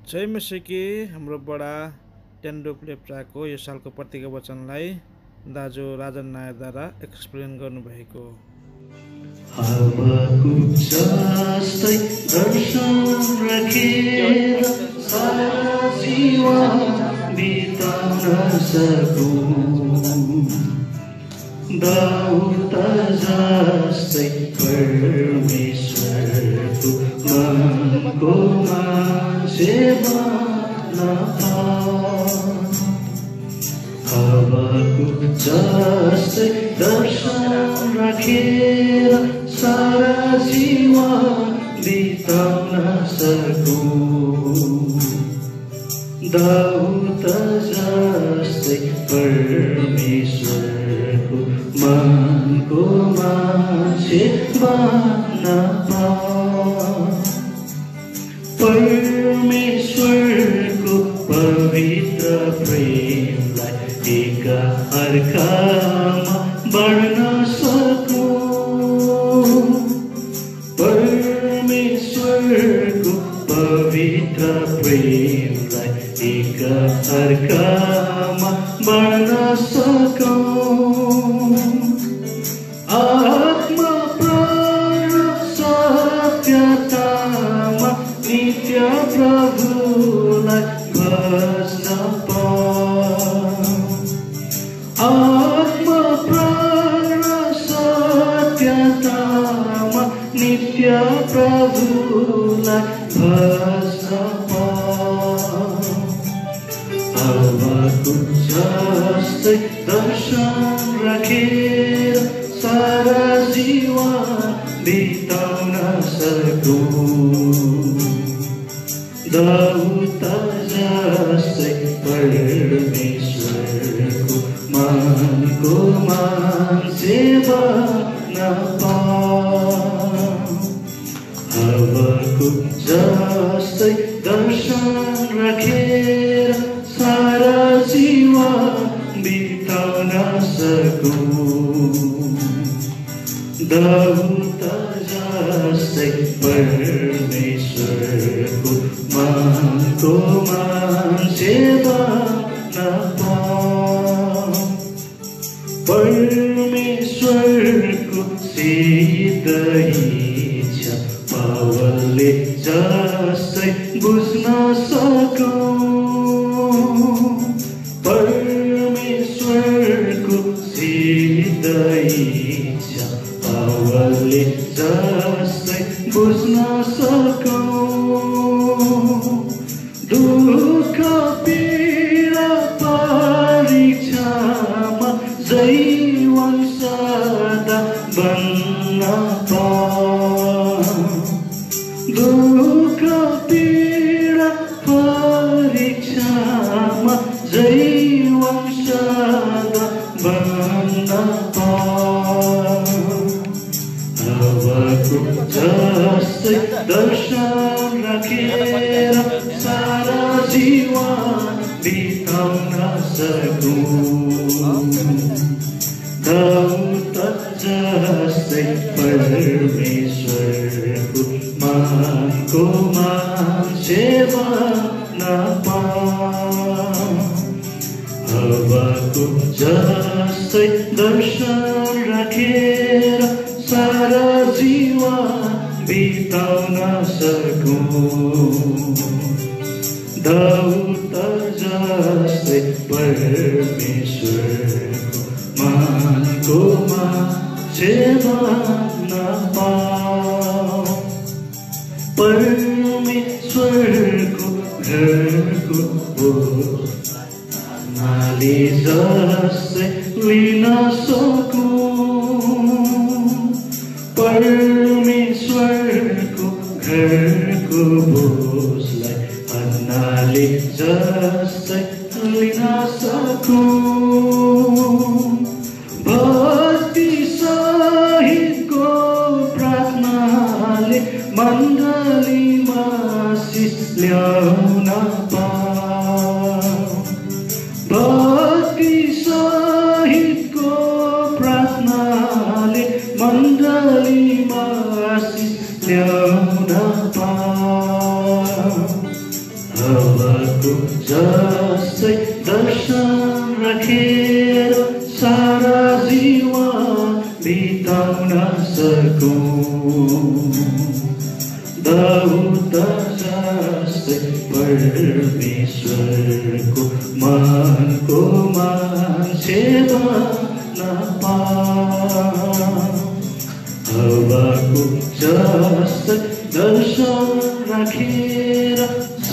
जय मसीकी हाम्रो बडा टेन्डोप लेप्चाको यो सालको प्रतिज्ञा वचनलाई दाजु राजन नायरद्वारा एक्सप्लेन गर्नुभएको हावाको जस्तै दर्शन राखेर सारा जीवन बिताउन सकूं, दाउद जस्तै परमेश्वरको मनको मान्छे बन्न हावाको जस्तै दर्शन राखेर सारा जीवन बिताउन सकूं, दाउद जस्तै परमेश्वरको मनको मान्छे बन्न परमेश्वरको पवित्र प्रेमलाई एक अर्कामा बाँड्न सकूं, परमेश्वरको पवित्र प्रेमलाई एक अर्कामा बाँड्न सकूं, आत्मा प्राण सत्यतामा नित्य प्रभुलाई भज्न आत्मा प्राण सत्यतामा नित्य प्रभुलाई भज्न हावाको जस्तै दर्शन राखेर सारा जीवन बिताउन सकूं, दाउद जस्तै परमेश्वरको मनको मान्छे बन्न हावाको जस्तै दर्शन राखेर सारा जीवन बिताउन सकूं, दाउद जस्तै परमेश्वरको मनको मान्छे बन्न परमेश्वरको सिद्ध इच्छा पावलले जस्तै बुझ्न सकूं, परमेश्वरको सिद्ध इच्छा पावलले जस्तै बुझ्न सकूं, दुःख पीडा परीक्षामा जीवन सदा बन्न दुःख पीडा परीक्षामा जीवन सदा बन्न हावाको जस्तै दर्शन राखेर सारा जीवन बिताउन सकूं, दाउद जस्तै परमेश्वरको मनको मान्छे बन्न हावाको जस्तै दर्शन राखेर सारा जीवन बिताउन सकूं, दाउद जस्तै परमेश्वरको मनको मान्छे बन्न परमेश्वरको घरको माली जस्तै लिन सकूं, परमेश्वरको घरको बोझलाई अन्नाले जस्तै लिन सकूं, भक्ति सहितको प्रार्थनाले मण्डलीमा आशिष ल्याउन भक्ति सहितको प्रार्थनाले मण्डलीमा आशिष ल्याउन हवाको जस्तै दर्शन राखेर सारा जीवन बिताउन सकौँ दाउद जस्तै परमेश्वरको मनको मान्छे बन्न पाऊँ हवाको जस्तै दर्शन राखेर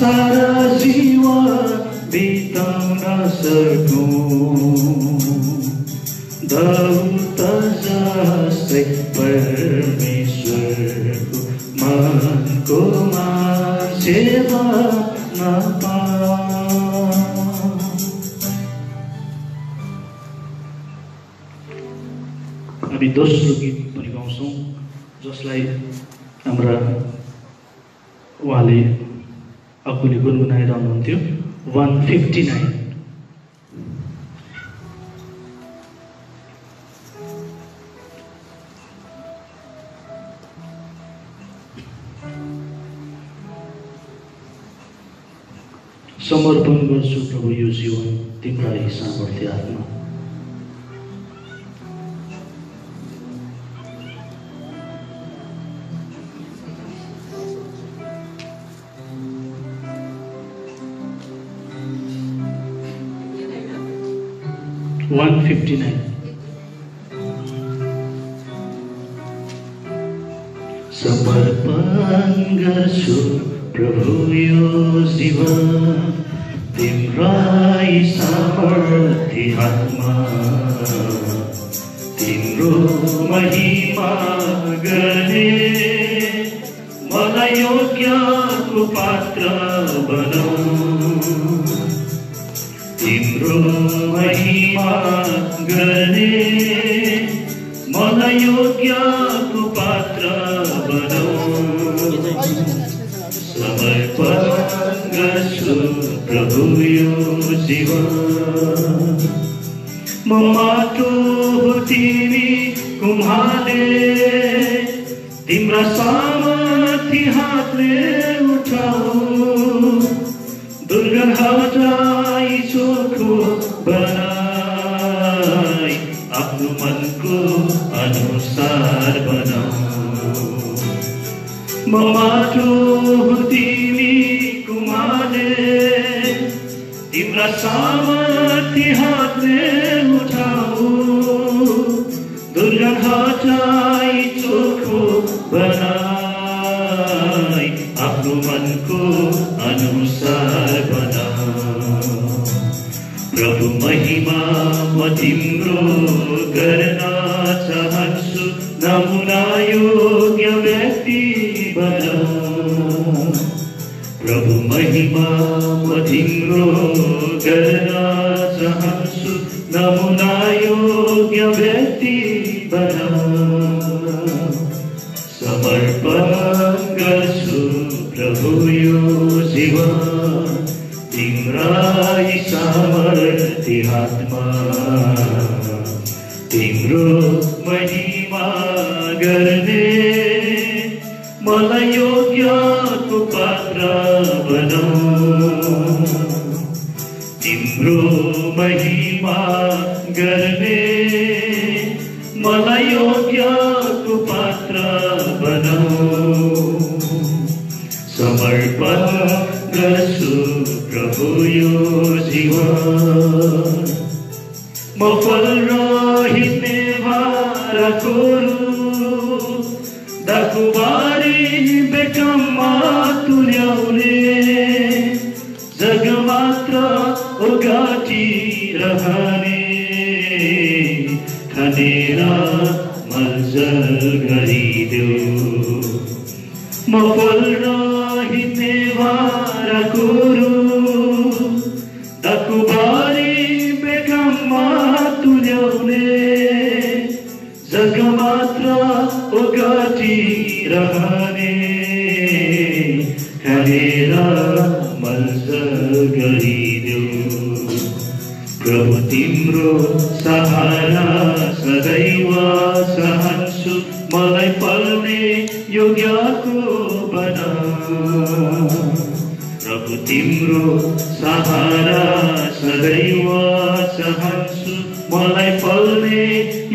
सारा जीवन बिताउन सकौँ दाउद जस्तै परमेश्वरको मनको मान्छे बन्न पाऊँ। हामी दोस्रो गीत पनि गाउँछौँ जसलाई हाम्रा उहाँले अकुली गुनगुनाइरहनुहुन्थ्यो 159 समर्पण गर्छु प्रभु यो जीवन तिम्रा सामर्थ्य आत्मा समर्पण गर्छु प्रभु यो जीवन तिम्रा सामर्थ्य आत्मा तिम्रो महिमा गर्ने मलाई योग्यको पात्र बनाऊ तिम्रो महिमा गर्ने मलाई योग्यको पात्र बनाऊ समर्पण गर्छु प्रभु यो जीवन म माटो हो तिमी कुम्हारले तिम्रा सामर्थ्य हातले उठाऊ दुर्गन्ध हटाई चोखो बनाई आफ्नो मनको अनुसार बनाऊ म माटो हो तिमी कुम्हारले तिम्रा सामर्थ्य हातले उठाऊ दुर्गन्ध हटाई चोखो बनाई आफ्नो मनको अनुसार बनाऊ प्रभु महिमा म तिम्रो गर्न चाहन्छु नमुना योग्य व्यक्ति बनाऊ प्रभु महिमा म तिम्रो गर्न चाहन्छु नमुना योग्य व्यक्ति बनाऊ समर्पण गर्छु प्रभु यो जीवन तिम्रा सामर्थ्य आत्मा तिम्रो महिमा गर्ने मलाई योग्यको पात्र बनाऊ तिम्रो महिमा गर्ने मलाई योग्यको पात्र बनाऊ समर्पण गर्छु प्रभु यो जीवन म फल रहित भाराको दाकुबारी बेकममा तुल्याउने जग मात्र ओगाटी रहने खनेर मलजल गरिदेऊ म फल रहित भाराको दाकुबारी बेकममा तुल्याउने जग मात्र ओगाटी रहने खनेर मलजल गरिदेऊ प्रभु तिम्रो सहारा सदैव चाहन्छु मलाई फल्ने योग्यको बनाऊ प्रभु तिम्रो सहारा सदैव चाहन्छु मलाई पल्ने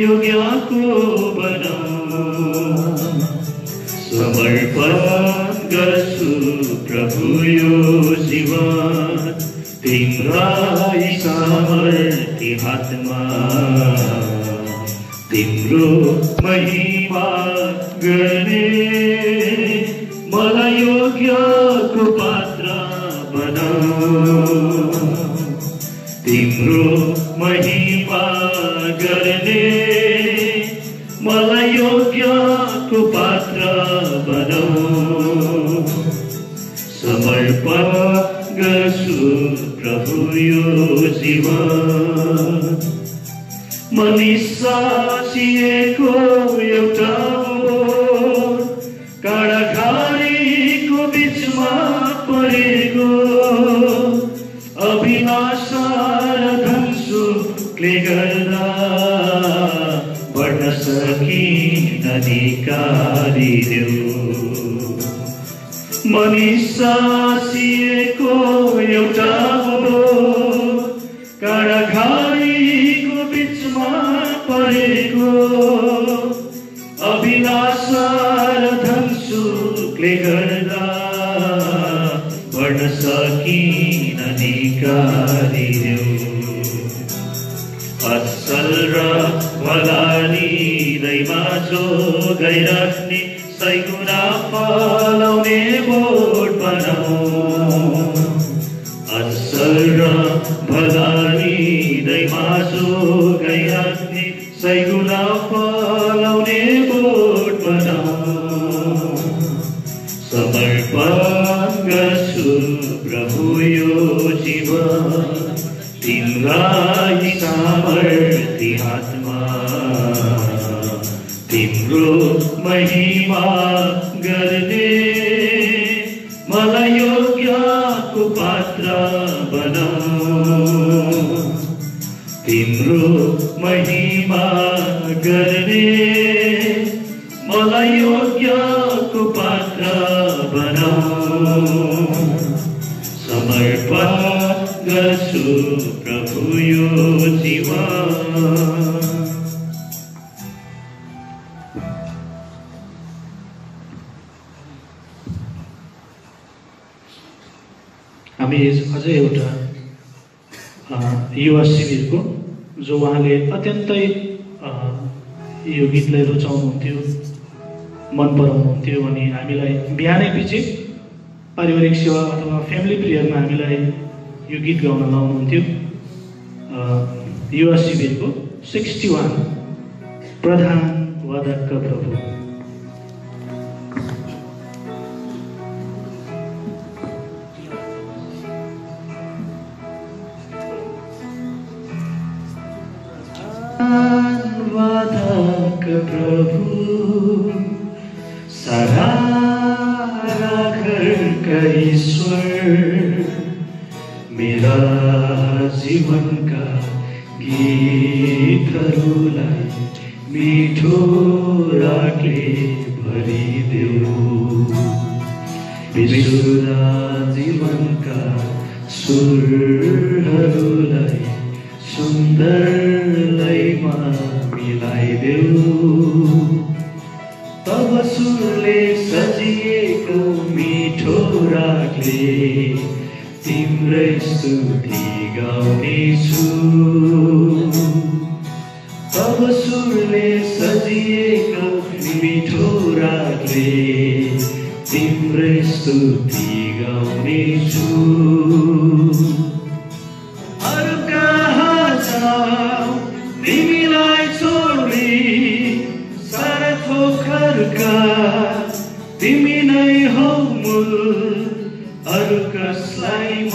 योग्यको बनाऊ समर्पण गर्छु प्रभु यो जीवन तिम्रा सामर्थ्य हातमा तिम्रो महिमा गर्ने मलाई योग्यको पात्र बनाऊ तिम्रो महिमा गर्ने मलाई योग्यको पात्र बनाऊ समर्पण गर्छु प्रभु यो जीवन मनिसासिएको एउटा काँडाघारीको बीचमा परेको अभिलाष र धनसुखले गर्दा बढ्न सकिन निकालिदेऊ मनिसासिएको एउटा काँडाघारीको बीचमा परेको अभिलाष र धनसुखले गर्दा बढ्न सकिन निकालिदेऊ असल र भलानी दैमा जोगाइराख्ने सैगुना फलाउने बोट बनाऊ असल र भलानी दैमा जोगाइराख्ने सैगुना फलाउने बोट बनाऊ समर्पण गर्छु प्रभु यो जीवन तिम्रा सामर्थ्य हातमा तिम्रो महिमा गर्ने मलाई योग्यको पात्र बनाऊ तिम्रो महिमा गर्ने मलाई योग्यको पात्र बनाऊ समर्पण गर्छु प्रभु यो जीवन हामी अझै एउटा युवा शिविरको जो उहाँले अत्यन्तै यो गीतलाई रुचाउनुहुन्थ्यो मन पराउनुहुन्थ्यो अनि हामीलाई बिहानै पछि पारिवारिक सेवा अथवा फ्यामिली प्रेयरमा हामीलाई यो गीत गाउन लाउनुहुन्थ्यो युवा शिविरको 61 प्रधान वादक प्रभु वादक प्रभु सारा घरका ईश्वर मेरा जीवनका गीतहरूलाई मिठो रागले भरिदेऊ विशुद्ध जीवनका सुरहरूलाई सुन्दर लयमा मिलाइदेऊ तब सुरले सजिएको मिठो रागले तिम्रै स्तुति गाउनेछु तब सुरले सजिएको मिठो रागले तिम्रै स्तुति गाउनेछु अरू कहाँ जाऊ तिमीलाई छोडी सारा थोकहरूका तिमी नै हौ मूल अरू कसलाई म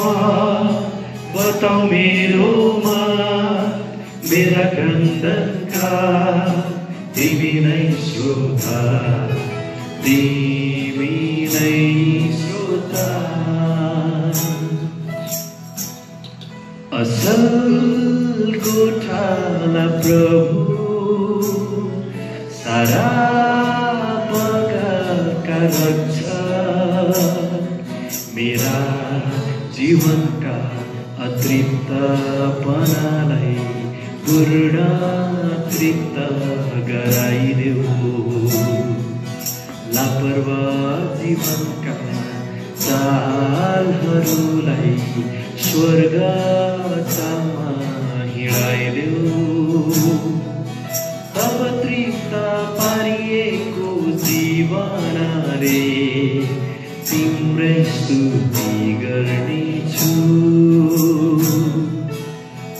बताऊ मेरोमा मेरा कन्दनका तिमी नै श्रोता तिमी नै श्रोता असल कोठाला प्रभु सारा पगका रक्षा मेरा जीवनका अतृप्तपनालाई पूर्ण तृप्त गराइदेऊ। लापरवाह जीवनका चालहरूलाई स्वर्गसम्म हिँडाइदेऊ। तब तृप्त पारिएको जीवनले तिम्रै स्तुति गर्नेछु।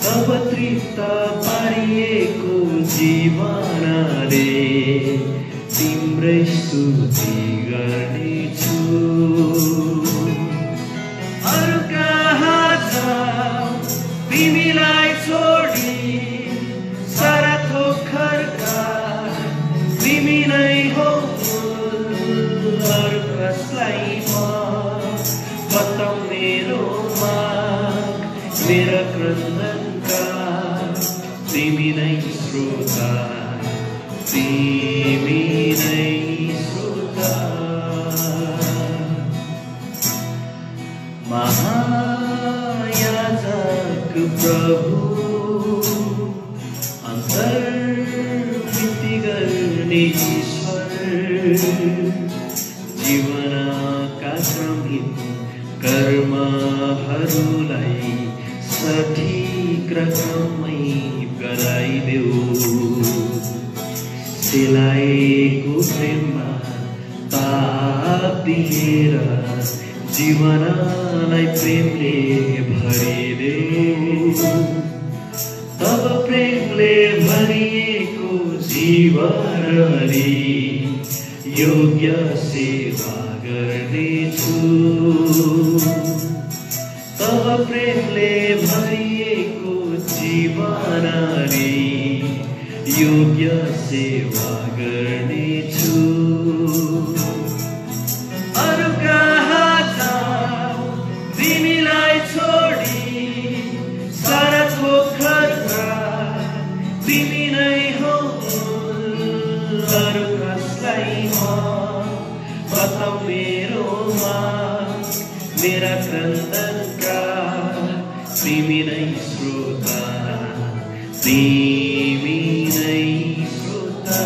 तब तृप्त पारिएको जीवनले तिम्रै स्तुति गर्नेछु। अरू कहाँ छ तिमीलाई छोडी सारा थोकरका तिमी नै हो। अरू कसलाई म बताऊ मेरो माग मेरा क्रन्दनका तिमी नै श्रोता तिमी नै श्रोता। महायाजक प्रभु अन्तर्वृत्ति गर्ने ईश्वर जीवनका क्रमित कर्महरूलाई सठिक रकममै गराइदेऊ। सिलाएको प्रेममा ताप दिएर जीवनलाई प्रेमले भरिदेऊ। तब प्रेमले भरिएको जीवनले योग्य सेवा गर्नेछु। तब प्रेमले भरिएको जीवनले योग्य सेवा गर्नेछु। अरू कहाँ छ तिमीलाई छोडी सारा थोकरका तिमी नै हो। अरू कसलाई म बताऊ मेरो माग मेरा क्रन्दनका तिमी नै श्रोता तिमी नै श्रोता।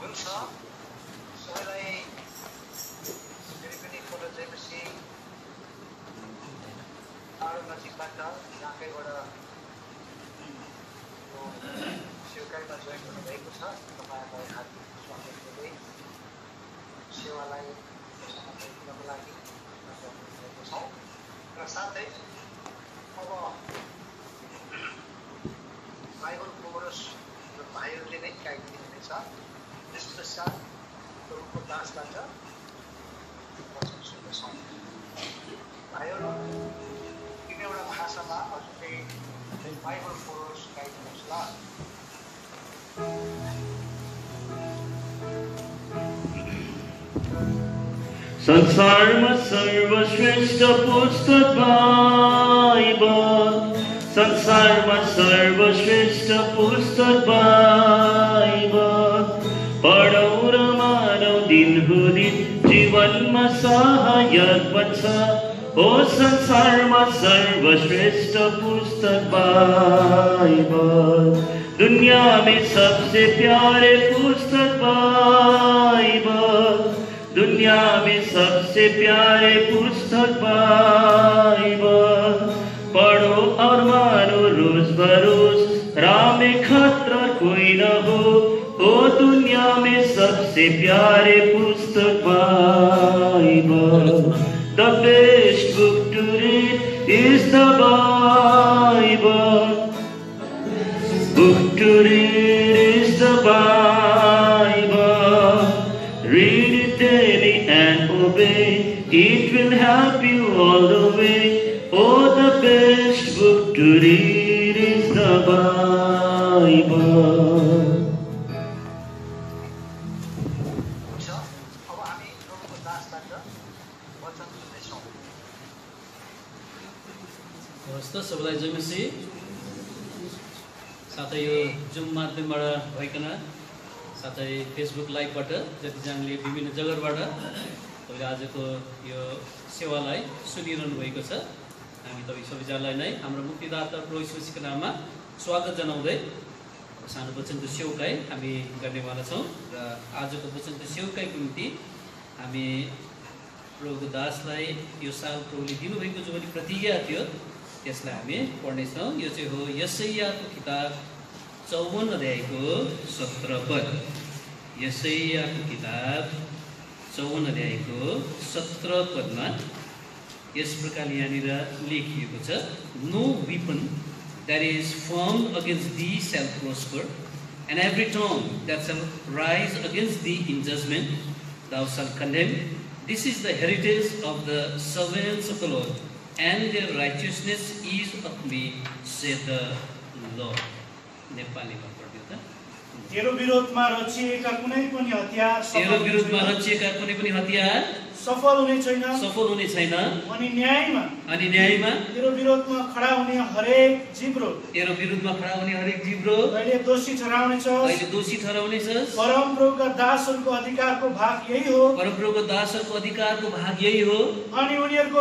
हुन्छ सबैलाई फेरि पनि फोटो चाहिएपछि टाढो नजिकबाट जहाँकैबाट सेवाकाईमा जोइन गर्नुभएको छ तपाईँहरूलाई हार्दिक स्वागत गर्दै सेवालाई दिनको लागि गर्नुभएको छौँ। र साथै अब बाइबल कोरस भाइहरूले नै गाइदिनु हुनेछ। त्यस पश्चात प्रभुको दासबाट वचन सुन्नेछौँ। भाइहरू कुनै एउटा भाषामा हजुरले बाइबल कोरस गाइदिनुहोस् ल। संसारमा सर्वश्रेष्ठ पुस्तक बाइबल। संसारमा सर्वश्रेष्ठ पुस्तक बाइबल। पढौँ र मानौ दिनहुदिन जीवनमा सहायक बन्छ। ओ संसारमा सर्वश्रेष्ठ पुस्तक बाइबल। दुनिया में सबसे प्यारे पुस्तक बाइबल। दुनिया में सबसे प्यारे पुस्तक बाइबल। पढ़ो और मानो रोज बरोज राह में खतरा कोई न हो। ओ दुनिया में सबसे प्यारे पुस्तक Bible. The best book to read is the Bible. Book to read is the Bible. Read it daily and obey. It will help you all the way. Oh, the best book to read is the Bible. अब हामी प्रभुको दासबाट वचन सुन्नेछौँ। हवस् त सबैलाई जय मसीह। साथै यो zoom माध्यमबाट भइकन साथै फेसबुक लाइभबाट जतिजनाले विभिन्न जग्गाबाट तपाईँले आजको यो सेवालाई सुनिरहनु भएको छ। हामी तपाईँ सबैजनालाई नै हाम्रो मुक्तिदाता प्रभु यीशु मसीहको नाममा स्वागत जनाउँदै सानो वचनको सेवकाई हामी गर्नेवाला छौँ र आजको वचनको सेवकाईको निम्ति हामी प्रभुको दासलाई यो साल प्रभुले दिनुभएको जो पनि प्रतिज्ञा थियो त्यसलाई हामी पढ्नेछौँ। यो चाहिँ हो यशायाको किताब 54 अध्यायको 17 पद। यशायाको किताब 54 अध्यायको 17 पदमा यस प्रकारले यहाँनिर लेखिएको छ, no weapon that is formed against thee shall prosper, and every tongue that shall rise against thee in judgment thou shalt condemn. This is the heritage of the servants of the Lord, and their righteousness is of me, saith the Lord. नेपालीमा पढ्दियो त। तेरो विरोधमा रचिएका कुनै पनि हतियार तेरो विरोधमा रचिएका कुनै पनि हतियार सफल हुने छैन, अनि न्यायमा तेरो विरोधमा खडा हुने हरेक जिब्रो अहिले दोषी ठहराउनेछस्। परम प्रभुका दासहरूको अधिकारको भाग यही हो, अनि उनीहरूको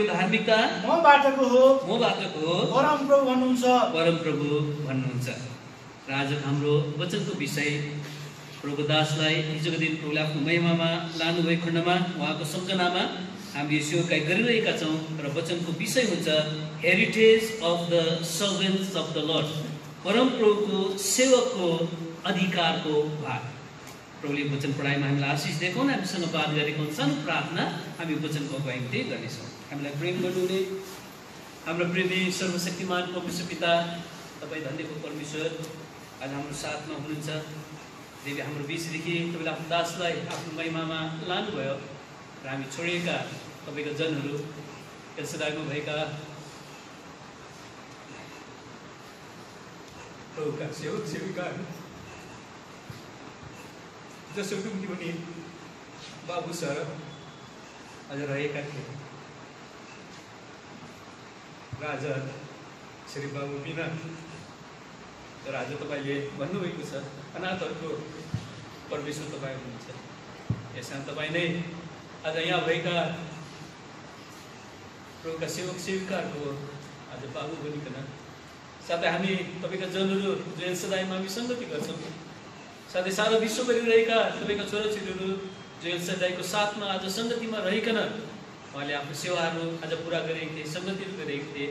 धार्मिकता मबाटको हो, परम प्रभु भन्नुहुन्छ। र आजको हाम्रो वचनको विषय प्रभुको दासलाई हिजोको दिन प्रभुले आफ्नो महिमामा लानुभएको खण्डमा उहाँको सम्झनामा हामी यो सेवकाई गरिरहेका छौँ र वचनको विषय हुन्छ heritage of the servants of the lord, परम प्रभुको सेवकको अधिकारको भाग। प्रभुले वचन पढाइमा हामीलाई आशिष दिएको हामीसँग बात गरेको सानो प्रार्थना हामी वचनको अगुवाई निम्ति गर्नेछौँ। हामीलाई प्रेम गर्नुहुने हाम्रो प्रेमी सर्वशक्तिमान परमेश्वर पिता, तपाईँ धन्यको परमेश्वर, आज हाम्रो साथमा हुनुहुन्छ। देवी हाम्रो बिचदेखि तपाईँले आफ्नो दासलाई आफ्नो महिमामा लानुभयो र हामी छोडिएका तपाईँका जनहरू एल्सादाईमा भएका प्रभुका सेवक सेविकाहरू जसो निम्ति पनि बाबु सर अझ रहेका थिए र आज श्री बाबु बिना, तर आज तपाईँले भन्नुभएको छ अनाथहरूको परमेश्वर तपाईँ हुनुहुन्छ। यसमा तपाईँ नै आज यहाँ भएका प्रभुका सेवक सेविकाहरूको आज बाबु बनिकन साथै हामी तपाईँका जनहरू जो एल्सादाईमा हामी सङ्गति गर्छौँ, साथै सारा विश्वभरि रहेका तपाईँका छोराछोरीहरू जो एल्सादाईको साथमा आज सङ्गतिमा रहिकन उहाँले आफ्नो सेवाहरू आज पुरा गरेको थिए, सङ्गतिहरू गरेको थिए।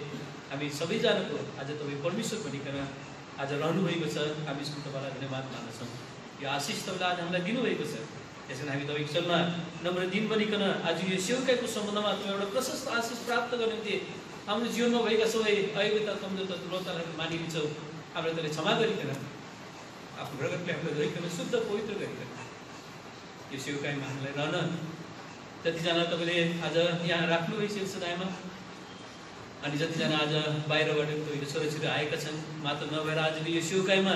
हामी सबैजनाको आज तपाईँ परमेश्वर बनिकन आज रहनुभएको छ। हामी यसको तपाईँलाई धन्यवाद मान्दछौँ। यो आशिष तपाईँले आज हामीलाई दिनुभएको छ। त्यसैले हामी तपाईँको चरणमा नम्र दिन बनिकन आज यो सेवकाईको सम्बन्धमा तपाईँ एउटा प्रशस्त आशिष प्राप्त गर्ने निम्ति हाम्रो जीवनमा भएका सबै अयोग्यता कमजोरता दुर्बलताहरू मानिलिन्छौँ। हामीलाई त्यसले क्षमा गरिकन आफ्नो रगतले हामीलाई धोइकन शुद्ध पवित्र गरिकन यो सेवकाईमा हामीलाई रहन जतिजना तपाईँले आज यहाँ राख्नुभएको छ एल्सादाईमा, अनि जतिजना आज बाहिरबाट तपाईँको छोराछोरी आएका छन्, मात्र नभएर आज यो सेवकाईमा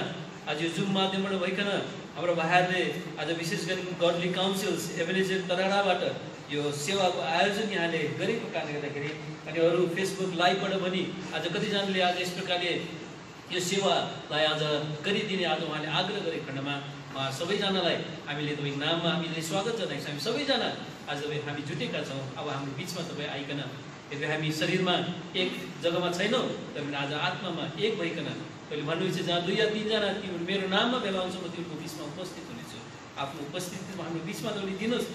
आज यो जुम माध्यमबाट भइकन हाम्रो भाइहरूले आज विशेष गरी गडली काउन्सिल्स एभेनेजर तराडाबाट यो सेवाको आयोजन यहाँले गरेको कारणले गर्दाखेरि, अनि अरू फेसबुक लाइभबाट पनि आज कतिजनाले आज यस प्रकारले यो सेवालाई आज गरिदिने आज उहाँले आग्रह गरेको खण्डमा उहाँ सबैजनालाई हामीले तपाईँको नाममा हामीले स्वागत जनाएको छौँ। हामी सबैजना आज हामी जुटेका छौँ। अब हाम्रो बिचमा तपाईँ आइकन यदि हामी शरीरमा एक जग्गामा छैनौँ तर आज आत्मामा एक भइकन तपाईँले भन्नुहुन्छ जहाँ 2 या 3 जना तिमीहरू मेरो नाममा भेला हुन्छ म तिमीहरूको बिचमा उपस्थित हुनेछु। आफ्नो उपस्थितिमा हाम्रो बिचमा तपाईँले दिनुहोस्,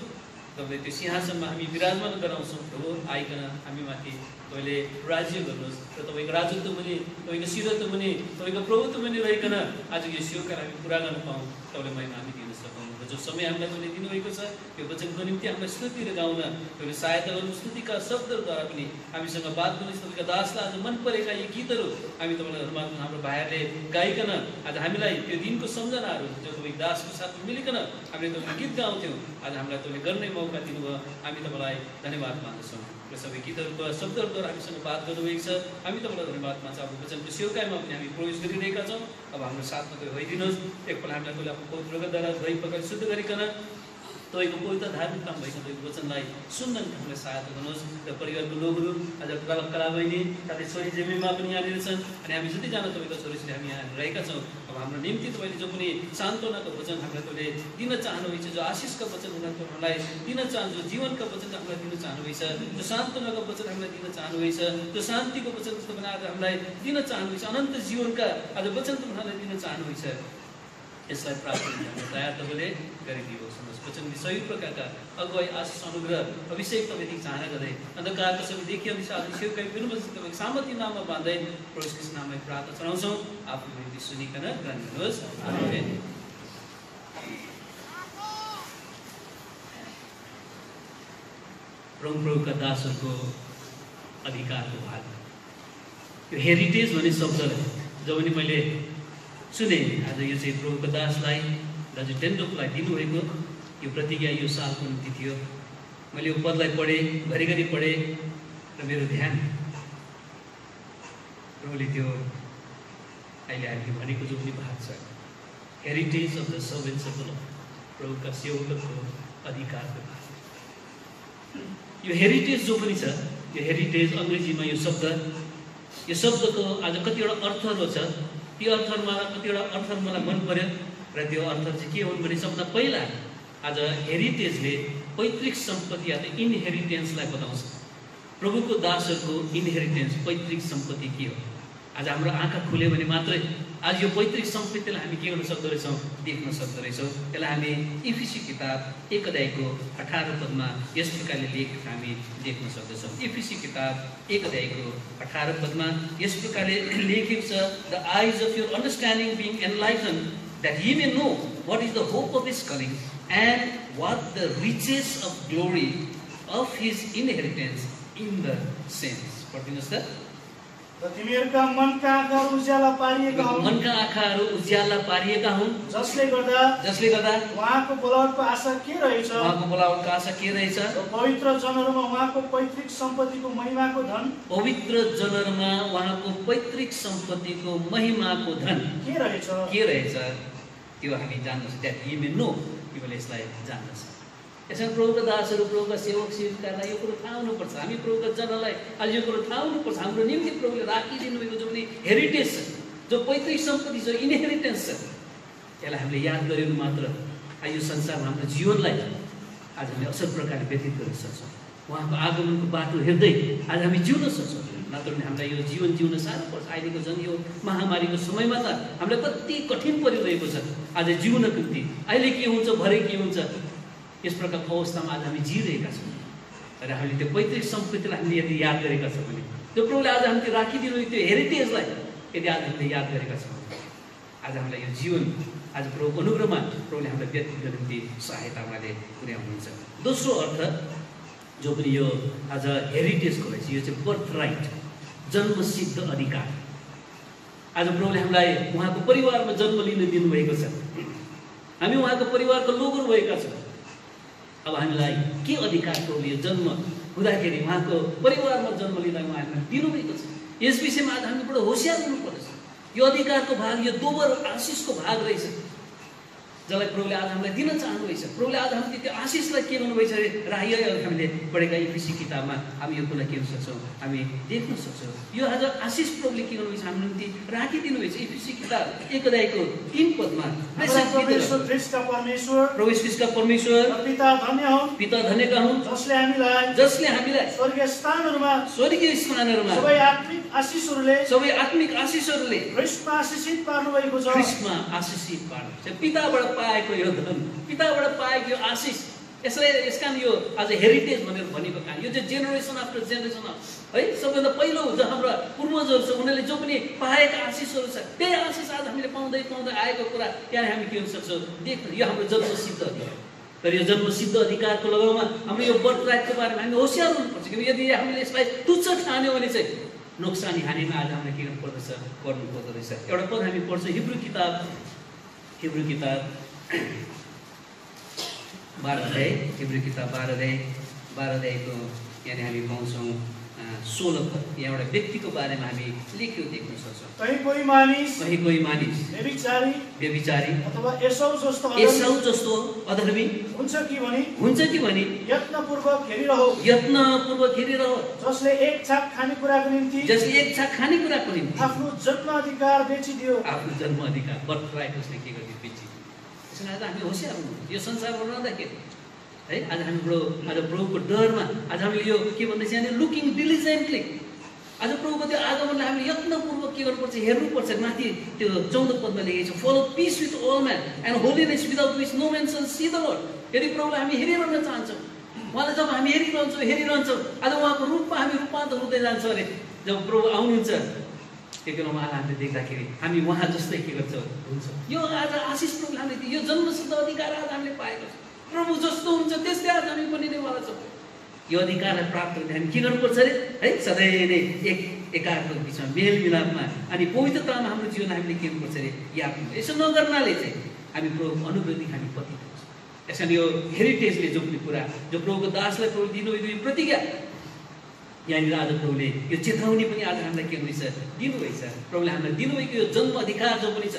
तपाईँले त्यो सिंहासनमा हामी विराजमान गराउँछौँ। प्रभु आइकन हामी माथि तपाईँले राज्य गर्नुहोस् र तपाईँको राजत्व पनि तपाईँको शिरत्व पनि तपाईँको प्रभुत्व पनि रहिकन आज यो सेवकालाई हामी पुरा गर्न पाऊँ, तपाईँले महिमा हामी दिन सकौँ। र जो समय हामीलाई तपाईँले दिनुभएको छ यो वचनको निम्ति हामीलाई स्तुति गाउन तपाईँले सहायता गर्नु, स्तुतिका शब्दहरूद्वारा पनि हामीसँग बात गर्नुहोस्। तपाईँका दासलाई आज मन परेका यी गीतहरू हामी तपाईँलाई धन्यवाद हाम्रो भाइहरूले गाइकन आज हामीलाई त्यो दिनको सम्झनाहरू जो तपाईँको दासको साथमा मिलिकन हामीले तपाईँको गीत गाउँथ्यौँ, आज हामीलाई तपाईँले गर्ने मौका दिनुभयो। हामी तपाईँलाई धन्यवाद मान्दछौँ र सबै गीतहरूको शब्दहरूद्वारा हामीसँग बात गर्नुभएको छ। हामी तपाईँलाई धन्यवाद मान्छौँ। अब वचनको सेवकाईमा पनि हामी प्रवेश गरिरहेका छौँ। अब हाम्रो साथमा तपाईँ भइदिनुहोस्। एकपल्ट हामीलाई तपाईँले आफ्नो पवित्रद्वारा धोइ पकाइ शुद्ध गरिकन तपाईँको पवित्र धार्मिक काम भएको तपाईँको वचनलाई सुन्न हामीलाई सहायता गर्नुहोस् र परिवारको लोकहरू आज कला बहिनी साथै छोरी जेमीमा पनि यहाँनिर छन् अनि हामी जतिजना तपाईँको छोरीछोरी हामी यहाँ रहेका छौँ। अब हाम्रो निम्ति तपाईँले जो पनि सान्त्वनाको वचन हामीलाई तपाईँले दिन चाहनुहुन्छ, जो आशिषका वचन उनीहरूलाई दिन चाहनु, जो जीवनका वचन हामीलाई दिन चाहनुहुन्छ, जो सान्त्वनाको वचन हामीलाई दिन चाहनुहुन्छ, जो शान्तिको वचन तपाईँले आज हामीलाई दिन चाहनुहुन्छ, अनन्त जीवनका आज वचन तपाईँलाई दिन चाहनुहुन्छ। यसलाई प्राप्त गर्ने दया तपाईँले गरिदिनुहोस्। वचन सही प्रकारका अगुवाई आशिष अनुग्रह अभिषेक तपाईँदेखि चाहना गर्दै अन्धकारको सबै देखिए अनुसार सेवकाई गर्नुपर्छ तपाईँको सामर्थ्य नाममा बाँध्दै प्रभु ख्रीष्टको नाममा प्रार्थना चढाउँछौँ। आफ्नो निम्ति सुनिकन गर्नुहोस्। आमेन। प्रभुका दासहरूको अधिकारको भाग यो हेरिटेज भन्ने शब्दलाई जब पनि मैले सुने आज यो चाहिँ प्रभुका दासलाई दाजु टेन्डोपलाई दिनुभएको यो प्रतिज्ञा यो सालको निम्ति थियो। मैले यो पदलाई पढेँ, घरिघरि पढेँ र मेरो ध्यान प्रभुले त्यो अहिले हामीले भनेको जो पनि भाग छ heritage of the servants of the lord, प्रभुका सेवकहरूको अधिकारको भाग। यो हेरिटेज जो पनि छ यो हेरिटेज अङ्ग्रेजीमा यो शब्दको आज कतिवटा अर्थहरू छ। त्यो अर्थहरूमा कतिवटा अर्थहरू मलाई मन पर्यो र त्यो अर्थ चाहिँ के हुन् भने सबभन्दा पहिला आज हेरिटेजले पैतृक सम्पत्ति अथवा इनहेरिटेन्सलाई बताउँछ। प्रभुको दासहरूको इनहेरिटेन्स पैतृक सम्पत्ति के हो? आज हाम्रो आँखा खुल्यो भने मात्रै आज यो पैतृक सम्पत्तिलाई हामी के गर्न सक्दो रहेछौँ, देख्न सक्दो रहेछौँ। त्यसलाई हामी इफिसी किताब 1 अध्यायको 18 पदमा यस प्रकारले लेखेको हामी देख्न सक्दछौँ। इफिसी किताब 1 अध्यायको 18 पदमा यस प्रकारले लेखेको छ, द आइज of your understanding being enlighten that ye may know what is the hope of his calling and what the riches of glory of his inheritance in the saints. पढ्दिनुहोस् त। र तिमीहरूका मनका आँखाहरू उज्याला पारिएका हुन्, मनका आँखाहरू उज्याला पारिएका हुन्, जसले गर्दा उहाँको बोलावटको आशा के रहेछ, उहाँको बोलावटको आशा के रहेछ, पवित्र जनहरूमा उहाँको पैतृक सम्पत्तिको महिमाको धन, पवित्र जनहरूमा उहाँको पैतृक सम्पत्तिको महिमाको धन के रहेछ त्यो हामी जान्दछौँ। द्याट यु मे नो, तिमीले यसलाई जान्दछ। यसमा प्रभुका दासहरू, प्रभुका सेवक सेविकालाई यो कुरो थाहा हुनुपर्छ। हामी प्रभुका जनलाई आज यो कुरो थाहा हुनुपर्छ। हाम्रो निम्ति प्रभुले राखिदिनु भएको जो पनि हेरिटेज छ, जो पैतृक सम्पत्ति छ, इनहेरिटेन्स छ, यसलाई हामीले याद गरेर मात्र आज यो संसारमा हाम्रो जीवनलाई आज हामी असल प्रकारले व्यतीत गर्न सक्छौँ। उहाँको आगमनको बाटो हेर्दै आज हामी जिउन सक्छौँ। नत्र भने हामीलाई यो जीवन जिउन साह्रो पर्छ। अहिलेको झन् यो महामारीको समयमा त हामीलाई कति कठिन परिरहेको छ आज जिउनको निम्ति। अहिले के हुन्छ, भरे के हुन्छ, यस प्रकारको अवस्थामा आज हामी जिइरहेका छौँ। र हामीले त्यो पैतृक सम्पत्तिलाई हामीले यदि याद गरेका छौँ भने त्यो प्रभुले आज हामीले राखिदिनु त्यो हेरिटेजलाई यदि आज हामीले याद गरेका छौँ आज हामीलाई यो जीवन आज प्रभुको अनुग्रहमा प्रभुले हामीलाई व्यतीत गर्न निम्ति सहायता उहाँले पुर्याउनुहुन्छ। दोस्रो अर्थ जो पनि यो आज हेरिटेजको रहेछ, यो चाहिँ बर्थ राइट, जन्मसिद्ध अधिकार। आज प्रभुले हामीलाई उहाँको परिवारमा जन्म लिन दिनुभएको छ। हामी उहाँको परिवारको लोगहरू भएका छौँ। अब हामीलाई के अधिकार प्रभुले जन्म हुँदाखेरि उहाँको परिवारमा जन्म लिँदा उहाँले दिनुभएको छ। यस विषयमा आज हामी बडो होसियार हुनुपर्छ। यो अधिकारको भाग, यो दोबर आशिषको भाग रहेछ जसलाई प्रभुले आज हामीलाई दिन चाहनुभएछ। प्रभुले आज हामीले त्यो आशिषलाई के गर्नुभएछ र हामीले पढेका इफिसी किताबमा हामी यो कुरा के गर्न सक्छौँ, हामी देख्न सक्छौँ। यो आज आशिष प्रभुले के गर्नुभएछ, हाम्रो निम्ति राखिदिनुभएछ। इफिसी किताब 1 अध्यायको 3 पदमा प्रभु ख्रीष्टका परमेश्वर पिता धन्यका हुन्, जसले हामीलाई स्वर्गीय स्थानहरूमा सबै आत्मिक आशिषहरूले ख्रीष्टमा आशिषित पार्नुभएको छ। ख्रीष्टमा आशिषित पार्नु, पिताबाट पाएको यो धन, पिताबाट पाएको यो आशिष, यसका यो आज हेरिटेज भनेर भनेको कारण यो चाहिँ जेनेरेसन आफ्टर जेनेरेसन है। सबैभन्दा पहिलो जो हाम्रा पूर्वजहरू छ उनीहरूले जो पनि पाएका आशिषहरू छ त्यही आशिष आज हामीले पाउँदै आएको कुरा त्यहाँ हामी के गर्न सक्छौँ, देख्न। यो हाम्रो जन्मसिद्ध अधिकार। तर यो जन्मसिद्ध अधिकारको लगाउमा हाम्रो यो बर्थ राइटको बारेमा हामी होसियार हुनुपर्छ। किनकि यदि हामीले यसलाई तुच्छ ठान्यो भने चाहिँ नोक्सानी हानिमा आज हामीले के गर्नुपर्दो रहेछ। एउटा पद हामी पढ्छौँ हिब्रू किताब 12 अध्याय, हिब्रू किताब 12 अध्यायको यहाँनिर हामी पाउँछौँ 16 पद यहाँ एउटा व्यक्तिको बारेमा हामी लेखेको देख्न सक्छौँ। कहीँ कोही मानिस व्यभिचारी अथवा एसाउ जस्तो अधर्मी हुन्छ कि भनी यत्नपूर्वक हेरिरहो, जसले एक छाक खानेकुराको निम्ति आफ्नो जन्म अधिकार बेचिदियो। बर्थ राइट उसले के गरिदियो, बेचिदियो। त्यसैले आज हामी होसियार हुनु यो संसारमा रहँदाखेरि है। आज प्रभुको डरमा आज हामीले यो के भन्दैछ भने लुकिङ डिलिजेन्टली। आज प्रभुको त्यो आगमनलाई हामीले यत्नपूर्वक के गर्नुपर्छ, हेर्नुपर्छ। माथि त्यो 14 पदमा लेखेको छ, follow peace with all man and holiness without which no man shall see the Lord. यदि प्रभुलाई हामी हेरिरहन चाहन्छौँ, उहाँलाई जब हामी हेरिरहन्छौँ आज उहाँको रूपमा हामी रूपान्तरण हुँदै जान्छ अरे। जब प्रभु आउनुहुन्छ त्यो बेला उहाँलाई हामीले देख्दाखेरि हामी उहाँ जस्तै के गर्छ हुन्छ। यो आज आशिष प्रभुले हामीले यो जन्मसिद्ध अधिकार आज हामीले पाएको छ। प्रभु जस्तो हुन्छ त्यस्तै आज हामी बनिनेवाला छौँ। यो अधिकारलाई प्राप्त गर्ने हामी के गर्नुपर्छ अरे है, सधैँ नै एकाअर्काको बिचमा मेलमिलापमा अनि पवित्रतामा हाम्रो जीवन हामीले के गर्नुपर्छ अरे यापन। यसो नगर्नाले चाहिँ हामी प्रभुको अनुग्रहदेखि हामी पतित हुन्छ। यसरी यो हेरिटेजले जो पनि कुरा जो प्रभुको दासलाई प्रभु दिनुभएको यो प्रतिज्ञा यहाँनिर आज प्रभुले यो चेतावनी पनि आज हामीलाई के हुँदैछ दिनुभएछ। प्रभुले हामीलाई दिनुभएको यो जन्म अधिकार जो पनि छ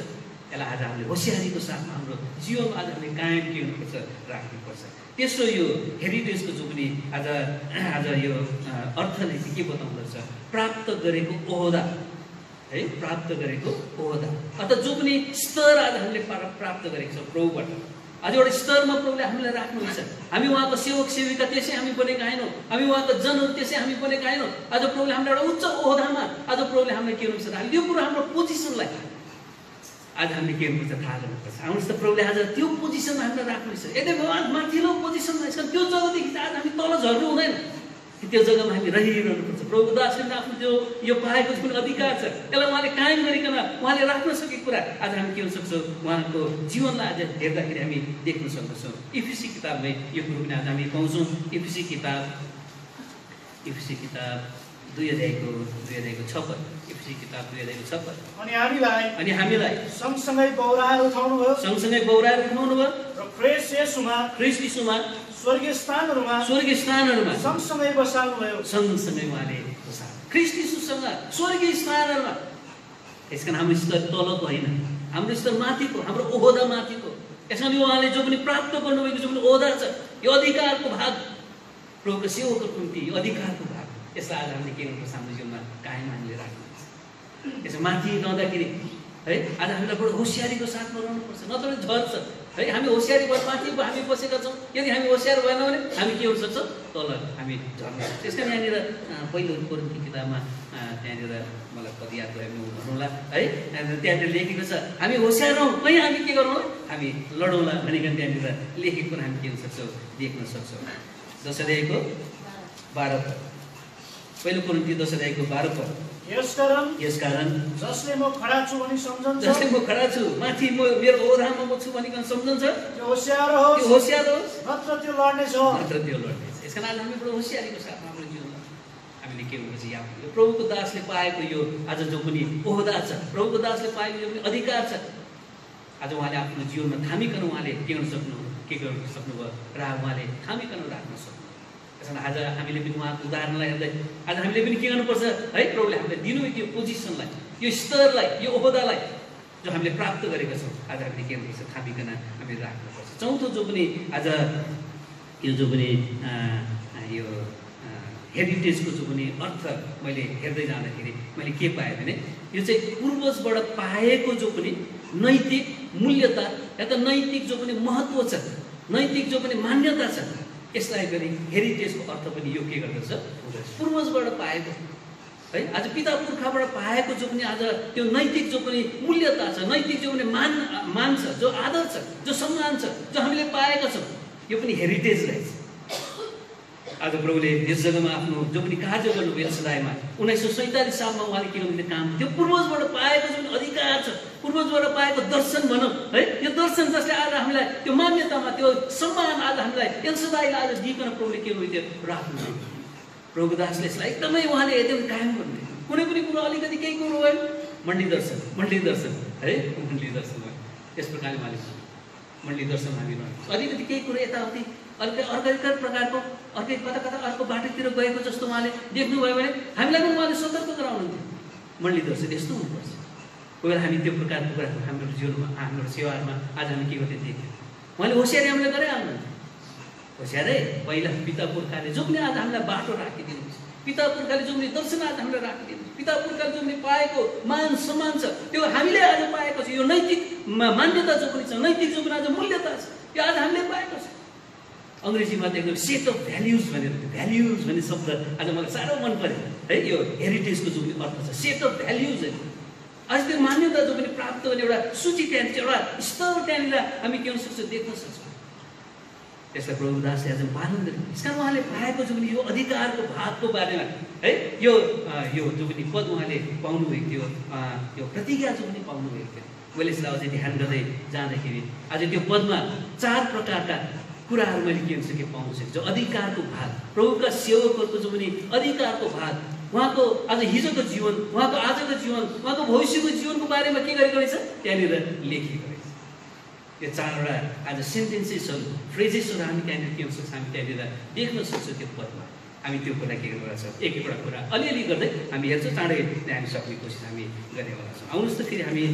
यसलाई आज हामीले होसियारीको साथमा हाम्रो जीवनमा आज हामीले कायम के हुनुपर्छ, राख्नुपर्छ। तेस्रो यो हेरिटेजको जो पनि आज यो अर्थले चाहिँ के बताउँदछ, प्राप्त गरेको ओहदा है, प्राप्त गरेको ओहदा अर्थात् जो पनि स्तर आज हामीले प्राप्त गरेको छ प्रभुबाट। आज एउटा स्तरमा प्रभुले हामीलाई राख्नुहुन्छ। हामी उहाँको सेवक सेविका त्यसै हामी बनेका होइनौँ, हामी उहाँको जनहरू त्यसै हामी बनेका होइनौँ। आज प्रभुले हामीलाई एउटा उच्च ओहदामा आज प्रभुले हामीलाई के गर्नुहुन्छ, हामी यो कुरो हाम्रो पोजिसनलाई आज हामीले के गर्नुपर्छ थाहा गर्नुपर्छ। आउनुहोस् त प्रभुले आज त्यो पोजिसनमा हामीलाई राख्नुहुन्छ। यदि माथिल्लो पोजिसनमा छ त्यो जग्गादेखि आज हामी तल झर्नु हुँदैन, त्यो जग्गामा हामी रहिरहनुपर्छ। प्रभुको दासले आफ्नो त्यो यो पाएको जुन अधिकार छ त्यसलाई उहाँले कायम गरिकन उहाँले राख्न सकेको कुरा आज हामी के हुन सक्छौँ, उहाँको जीवनलाई आज हेर्दाखेरि हामी देख्न सक्दछौँ। इफिसी किताबमै यो कुरो पनि आज हामी पाउँछौँ। इफिसी किताब 2 अध्यायको 6 पद। इफिसी किताब 2 अध्यायको 6 पद। अनि हामीलाई सँगसँगै बौराएर उठाउनु भयो र ख्रीष्ट येशूमा स्वर्गीय स्थानहरूमा सँगसँगै बसाल्नु भयो। सँगसँगै उहाँले बसाल्नु ख्रीष्ट येशूसँग स्वर्गीय स्थानहरूमा। यसकारण हाम्रो स्तर तलको होइन, हाम्रो स्तर माथिको, हाम्रो ओहदा माथिको। यसकारण उहाँले जो पनि प्राप्त गर्नुभएको जो पनि ओहदा छ यो अधिकारको भाग प्रभुको सेवकको निम्ति यो अधिकारको भाग यसलाई आज हामीले के गर्नुपर्छ, हाम्रो जीवनमा कायम हामीले राख्नुपर्छ। यसो माथि रहँदाखेरि है आज हामीलाई बडो होसियारीको साथमा रहनुपर्छ, नत्र झर्छ है। हामी होसियारी भएर माथि हामी बसेका छौँ, यदि हामी होसियार भएन भने हामी के हुन सक्छौँ, तल हामी झर्न सक्छौँ। त्यस कारण यहाँनिर पहिलो कोरिन्थी किताबमा त्यहाँनिर मलाई पद याद भयो भनौँला है, त्यहाँनिर लेखेको छ हामी होसियार हौँ कहीँ हामी के गरौँला, हामी लडौँला भनिकन त्यहाँनिर लेखेको हामी के हुन सक्छौँ, देख्न सक्छौँ। 10 अध्यायको 12 पद। पहिलो कोरिन्थी 10 अध्यायको 12 पद। यसकारण जसले म खडा छु भनी सम्झन्छ, जसले म खडा छु माथि म मेरो ओहदामा म छु भनिकन सम्झन्छ, त्यो होसियार होस्, नत्र त्यो लड्नेछ। यसकारण आज हामी बडो होसियारीको साथमा हाम्रो जीवनमा हामीले के हुन्छ यहाँ यो प्रभुको दासले पाएको यो आज जो पनि ओहदा छ, प्रभुको दासले पाएको जो पनि अधिकार छ आज उहाँले आफ्नो जीवनमा थामिकन उहाँले के गर्न सक्नुभयो र उहाँले थामिकन राख्न सक्नु। त्यसमा आज हामीले पनि उहाँको उदाहरणलाई हेर्दै आज हामीले पनि के गर्नुपर्छ है, प्रभुले हामीलाई दिनुभएको यो पोजिसनलाई, यो स्तरलाई, यो ओहदालाई जो हामीले प्राप्त गरेका छौँ आज हामीले के गर्नुपर्छ, थामिकन हामीले राख्नुपर्छ। चौथो जो पनि आज यो जो पनि यो हेरिटेजको जो पनि अर्थ मैले हेर्दै जाँदाखेरि मैले के पाएँ भने यो चाहिँ पूर्वजबाट पाएको जो पनि नैतिक मूल्यता या त नैतिक जो पनि महत्त्व छ, नैतिक जो पनि मान्यता छ, यसलाई गरी हेरिटेजको अर्थ पनि यो के गर्दछ, पूर्वजबाट पाएको है। आज पिता पुर्खाबाट पाएको जो पनि आज त्यो नैतिक जो पनि मूल्यता छ, नैतिक जो पनि मान छ, जो आदर छ, जो सम्मान छ, जो हामीले पाएका छौँ यो पनि हेरिटेज रहेछ। आज प्रभुले यस जग्गामा आफ्नो जो पनि कार्य गर्नुभयो सदायमा 1947 सालमा उहाँले के गर्नुभयो काम, त्यो पूर्वजबाट पाएको जुन अधिकार छ, पूर्वजबाट पाएको दर्शन भनौँ है, यो दर्शन जसले आज हामीलाई त्यो मान्यतामा त्यो सम्मान आज हामीलाई एलसदाईले आज दिइकन प्रभुले के गर्नुभयो राख्नुभयो। प्रभुको दासले यसलाई एकदमै उहाँले एकदम कायम गर्नुभयो। कुनै पनि कुरो अलिकति केही कुरो भयो मण्डली दर्शन है, मण्डली दर्शन भयो। त्यस प्रकारले उहाँले मण्डली दर्शन हामी अलिकति केही कुरो यताउति अर्कै प्रकारको अर्कै कता कता अर्को बाटोतिर गएको जस्तो उहाँले देख्नुभयो भने हामीलाई पनि उहाँले सतर्क गराउनुहुन्थ्यो। मण्डली दर्शक यस्तो हुनुपर्छ। कोही बेला हामी त्यो प्रकारको कुरा हाम्रो जीवनमा हाम्रो सेवाहरूमा आज हामी के गर्दै देख्यौँ। उहाँले होसियारी हामीलाई गराइहाल्नुहुन्छ। होसियारै पहिला पिता पुर्खाले जो पनि आज हामीलाई बाटो राखिदिनुहुन्छ, पिता पुर्खाले जो पनि दर्शन आज हामीलाई राखिदिनुहुन्छ, पिता पुर्खाले जो पनि पाएको मान सम्मान छ त्यो हामीले आज पाएको छ। यो नैतिक मान्यता जो पनि छ, नैतिक जो पनि आज मूल्यता छ, यो आज हामीले पाएको छ। अङ्ग्रेजीमा त एकदम सेट अफ भ्याल्युज भनेर, भ्याल्युज भन्ने शब्द आज मलाई साह्रो मन पर्यो है। यो हेरिटेजको जो पनि अर्थ छ सेट अफ भ्याल्युज है। आज त्यो मान्यता जो पनि प्राप्त गर्ने एउटा सूची त्यहाँनिर एउटा स्तर त्यहाँनिर हामी के हुन सक्छ देख्न सक्छौँ। त्यसलाई प्रभुदासले आज पालन गर्नु। यसकारण उहाँले पाएको जो पनि यो अधिकारको भागको बारेमा है यो जो पनि पद उहाँले पाउनुभएको थियो, यो प्रतिज्ञा जो पनि पाउनुभएको थियो, मैले यसलाई अझै ध्यान गर्दै जाँदाखेरि आज त्यो पदमा 4 प्रकारका कुराहरू मैले के हुन्छ कि पाउन सक्छु। जो अधिकारको भाग, प्रभुका सेवकहरूको जो पनि अधिकारको भाग, उहाँको आज हिजोको जीवन, उहाँको आजको जीवन, उहाँको भविष्यको जीवनको बारेमा के गरेको रहेछ त्यहाँनिर लेखिएको रहेछ। यो 4वटा आज सेन्टेन्सेसहरू, फ्रेजेसहरू हामी त्यहाँनिर के हुन सक्छ हामी त्यहाँनिर देख्न सक्छौँ त्यो पदमा। हामी त्यो कुरा के गर्नु छ एक एकवटा कुरा अलिअलि गर्दै हामी हेर्छौँ, चाँडै हामी सक्ने कोसिस हामी गर्नेवाला छौँ। आउनुहोस् त फेरि हामी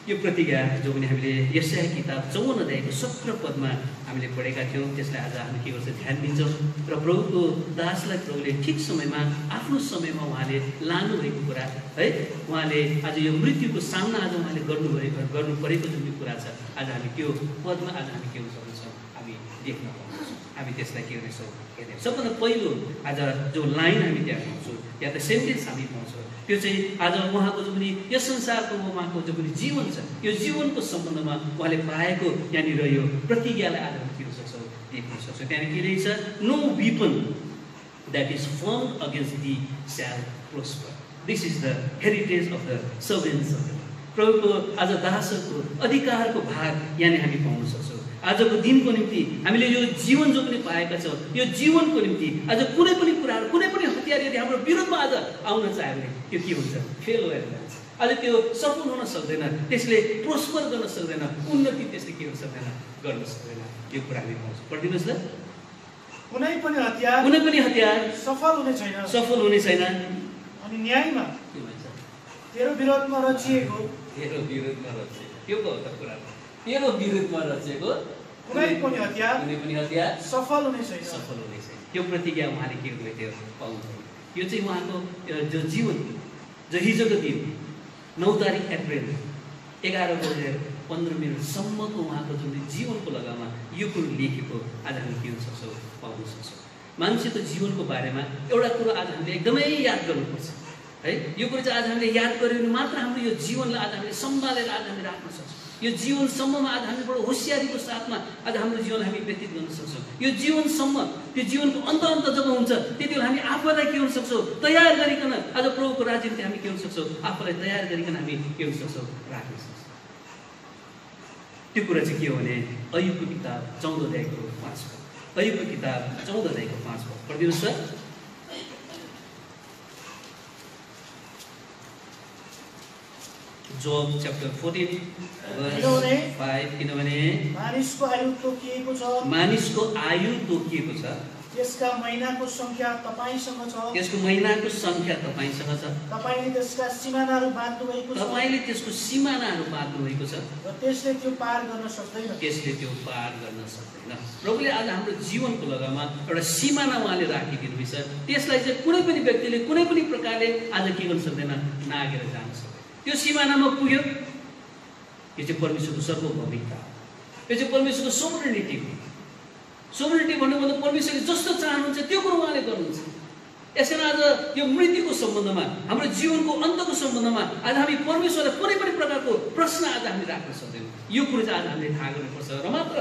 यो प्रतिज्ञा जो पनि हामीले यशाया किताब 54 अध्यायको 17 पदमा हामीले पढेका थियौँ, त्यसलाई आज हामी के गर्छ ध्यान दिन्छौँ। र प्रभुको दासलाई प्रभुले ठिक समयमा आफ्नो समयमा उहाँले लानुभएको कुरा है, उहाँले आज यो मृत्युको सामना आज उहाँले गर्नु परेको जुन कुरा छ आज हामी त्यो पदमा आज हामी के हुन सक्छौँ हामी देख्न पाउँछौँ। हामी त्यसलाई के गर्नेछौँ हेर्ने। सबभन्दा पहिलो आज जो लाइन हामी त्यहाँ पाउँछौँ या त सेन्टेन्स हामी पाउँछौँ त्यो चाहिँ आज उहाँको जो पनि यस संसारको उहाँको जो पनि जीवन छ यो जीवनको सम्बन्धमा उहाँले पाएको यहाँनिर यो प्रतिज्ञालाई आज हामी के हुन सक्छौँ देख्न सक्छौँ। त्यहाँनिर के रहेछ, no weapon that is formed against thee shall prosper. This is the heritage of the servants of the lord. प्रभुको आज दासहरूको अधिकारको भाग यहाँनिर हामी पाउन सक्छौँ। आजको दिनको निम्ति हामीले यो जीवन जो पनि पाएका छौँ यो जीवनको निम्ति आज कुनै पनि कुराहरू कुनै पनि हतियार यदि हाम्रो विरोधमा आज आउन चाह्यो भने त्यो के हुन्छ फेल भएर जान्छ। आज त्यो सफल हुन सक्दैन, त्यसले प्रोस्पर गर्न सक्दैन, उन्नति त्यसले के हुन सक्दैन गर्न सक्दैन। यो कुरा हामी पाउँछौँ। पढिदिनुहोस् न, कुनै पनि हतियार सफल हुने छैन। अनि न्यायमा तेरो विरोधमा रचिएको त्यो को त कुरा तेरो विरोधमा रचेको कुनै पनि हतियार सफल हुने छैन। त्यो प्रतिज्ञा उहाँले के गर्नुभएको थियो पाउनुभयो। यो चाहिँ उहाँको जो जीवन जो हिजोको दिन 9 तारिक अप्रिल 11:15 उहाँको जुन जीवनको लगामा यो कुरो लेखेको आज हामी के हुन सक्छौँ पाउन सक्छौँ। मान्छेको जीवनको बारेमा एउटा कुरो आज हामीले एकदमै याद गर्नुपर्छ है। यो कुरो चाहिँ आज हामीले याद गऱ्यो भने मात्र हाम्रो यो जीवनलाई आज हामीले सम्हालेर आज हामी राख्न सक्छौँ। यो जीवनसम्ममा आज हामी बडो होसियारीको साथमा आज हाम्रो जीवन हामी व्यतीत गर्न सक्छौँ। यो जीवनसम्म त्यो जीवनको अन्त जब हुन्छ त्यति बेला हामी आफूलाई के हुन सक्छौँ तयार गरिकन आज प्रभुको राज्य निम्ति हामी के हुन सक्छौँ आफूलाई तयार गरिकन हामी के हुन सक्छौँ राख्न सक्छौँ। त्यो कुरा चाहिँ के हो भने अयुबको किताब 14 अध्यायको 5 पद। अयुबको किताब 14 अध्यायको 5 पद पढिदिनुहोस् त। जोब च्याप्टर 14 verse 5 किनभने मानिसको आयु तोकिएको छ त्यसका महिनाको संख्या तपाईसँग छ तपाईले त्यसका सीमानाहरू बाँध्नु भएको छ र त्यसले त्यो पार गर्न सक्दैन प्रभुले आज हाम्रो जीवनको लगामा एउटा सीमाना उहाँले राखिदिनु भएको छ। त्यसलाई चाहिँ कुनै पनि व्यक्तिले कुनै पनि प्रकारले आज के गर्न सक्दैन नागेर जान सक्दैन। त्यो सीमानामा पुग्यो यो चाहिँ परमेश्वरको सार्वभौमिकता हो, यो चाहिँ परमेश्वरको सोभरेनिटी हो। सोभरेनिटी भन्नु मतलब परमेश्वरले जस्तो चाहनुहुन्छ त्यो कुरो उहाँले गर्नुहुन्छ। यसकारण आज यो मृत्युको सम्बन्धमा हाम्रो जीवनको अन्तको सम्बन्धमा आज हामी परमेश्वरलाई कुनै पनि प्रकारको प्रश्न आज हामीले राख्न सक्दैनौँ। यो कुरो चाहिँ आज हामीले थाहा गर्नुपर्छ र मात्र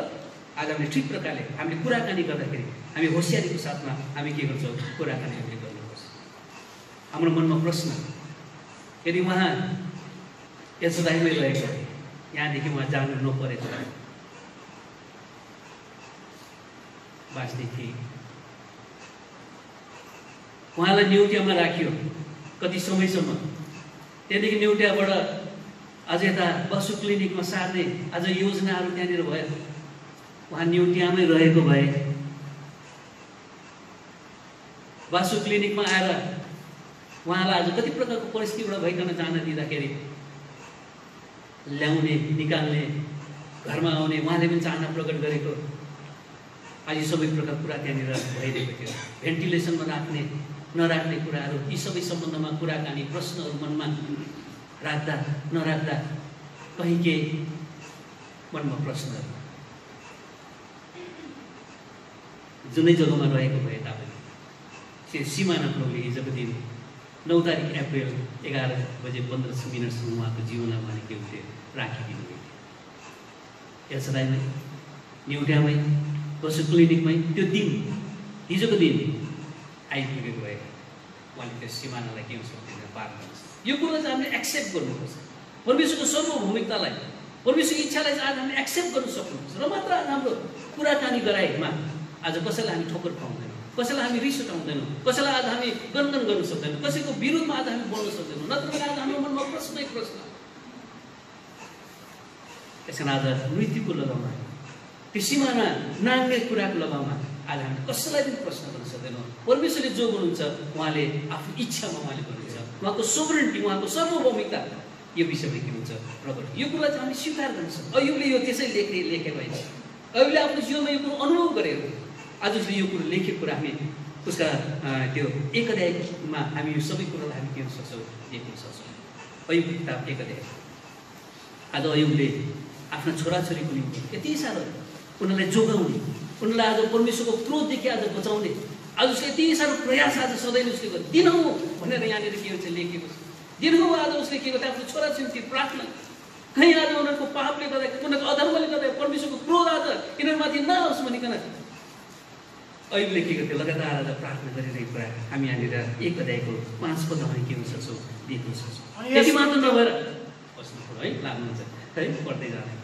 आज हामीले ठिक प्रकारले हामीले कुराकानी गर्दाखेरि हामी होसियारीको साथमा हामी के गर्छौँ कुराकानी हामीले गर्नुपर्छ। हाम्रो मनमा प्रश्न यदि उहाँ यसदाइमै रहेको यहाँदेखि उहाँ जानु नपरेको बाँच्ने थिए, उहाँलाई न्युटियामा राखियो कति समयसम्म, त्यहाँदेखि न्युटियाबाट अझ यता पशु क्लिनिकमा सार्ने आज योजनाहरू त्यहाँनिर भयो। उहाँ न्युटियामै रहेको भए वासु क्लिनिकमा आएर उहाँलाई आज कति प्रकारको परिस्थितिबाट भइकन जान दिँदाखेरि ल्याउने निकाल्ने घरमा आउने उहाँले पनि चाहना प्रकट गरेको आज सबै प्रकार कुरा त्यहाँनिर भइरहेको थियो। भेन्टिलेसनमा राख्ने नराख्ने कुराहरू यी सबै सम्बन्धमा कुराकानी प्रश्नहरू मनमा राख्दा नराख्दा कहीँ के मनमा प्रश्नहरू जुनै जग्गामा रहेको भए तापनि सिमाना प्रभुले हिजोको दिन 9 तारिक अप्रिल 11:15 उहाँको जीवनमा उहाँले के हुन्थ्यो राखिदिनु भयो। एलसदाईमै न्युट्यामै पशु क्लिनिकमै त्यो दिन हिजोको दिन आइपुगेको भए उहाँले त्यो सिमानालाई के हुन्छ पार गर्छ। यो कुरा चाहिँ हामीले एक्सेप्ट गर्नुपर्छ। परमेश्वरको सर्वभौमिकतालाई परमेश्वरको इच्छालाई चाहिँ आज हामीले एक्सेप्ट गर्नु सक्नुपर्छ र मात्र आज हाम्रो कुराकानी गराएमा आज कसैलाई हामी ठोक्कर पाउँदैनौँ, कसैलाई हामी रिस उठाउँदैनौँ, कसैलाई आज हामी गनगन गर्न सक्दैनौँ, कसैको विरोधमा आज हामी बोल्न सक्दैनौँ। नत्र भने आज हाम्रो मनमा प्रश्नै प्रश्न। त्यसकारण आज मृत्युको लगाउमा त्यो सिमाना नाङ्गे कुराको लगाउमा आज हामी कसैलाई पनि प्रश्न गर्न सक्दैनौँ। परमेश्वरले जो गर्नुहुन्छ उहाँले आफ्नो इच्छामा उहाँले गर्नुहुन्छ। उहाँको सोभरेन्टी उहाँको सर्वभौमिकता यो विषयमा के हुन्छ प्रकट। यो कुरा चाहिँ हामी स्वीकार गर्न सक्छौँ। अयुबले यो त्यसै लेखे भएछ। अयुबले आफ्नो जीवनमा यो कुरो अनुभव गरेर आज उसले यो कुरो लेखेको कुरा हामी उसका त्यो एक अध्यायमा हामी यो सबै कुरालाई हामी के गर्न सक्छौँ लेख्न सक्छौँ। अयुबको किताब 1 अध्याय। आज अयुबले आफ्ना छोराछोरीको निम्ति यति साह्रो उनीहरूलाई जोगाउने, उनीहरूलाई आज परमेश्वरको क्रोधदेखि आज बचाउने आज उसले यति साह्रो प्रयास आज सधैँ उसले गर्यो। दिनहुँ भनेर यहाँनिर के हुन्छ लेखेको छ। दिनहुँ आज उसले के गर्छ आफ्नो छोराछोरी प्रार्थना। कहीँ आज उनीहरूको पापले गर्दा उनीहरूको अधर्मले गर्दा परमेश्वरको क्रोध आज यिनीहरूमाथि नआओस् भनिकन अयुबले के गर्थ्यो लगातार आज प्रार्थना गरिरहेको कुरा हामी यहाँनिर 1 अध्यायको 5 पदमा हामी के हुन सक्छौँ देख्न सक्छौँ। त्यति मात्र नभएर बस्नु है लाग्नुहुन्छ है पढ्दै जाने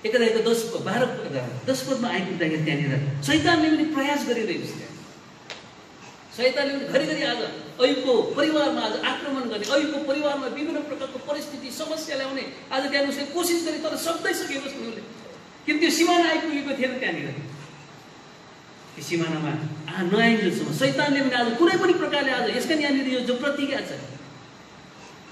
1 अध्यायको 10 पदमा आइपुग्दाखेरि त्यहाँनिर शैतानले पनि प्रयास गरिरहेको छ। शैतानले पनि घरिघरि आज अयुबको परिवारमा आज आक्रमण गर्ने, अयुबको परिवारमा विभिन्न प्रकारको परिस्थिति समस्या ल्याउने आज त्यहाँ उसले कोसिस गरे तर सक्दै सकेको छ उसले। किन त्यो सिमाना आइपुगेको थिएन त्यहाँनिर। त्यो सिमानामा नआइन्जेलसम्म शैतानले पनि आज कुनै पनि प्रकारले आज यसका यहाँनिर यो जो प्रतिज्ञा छ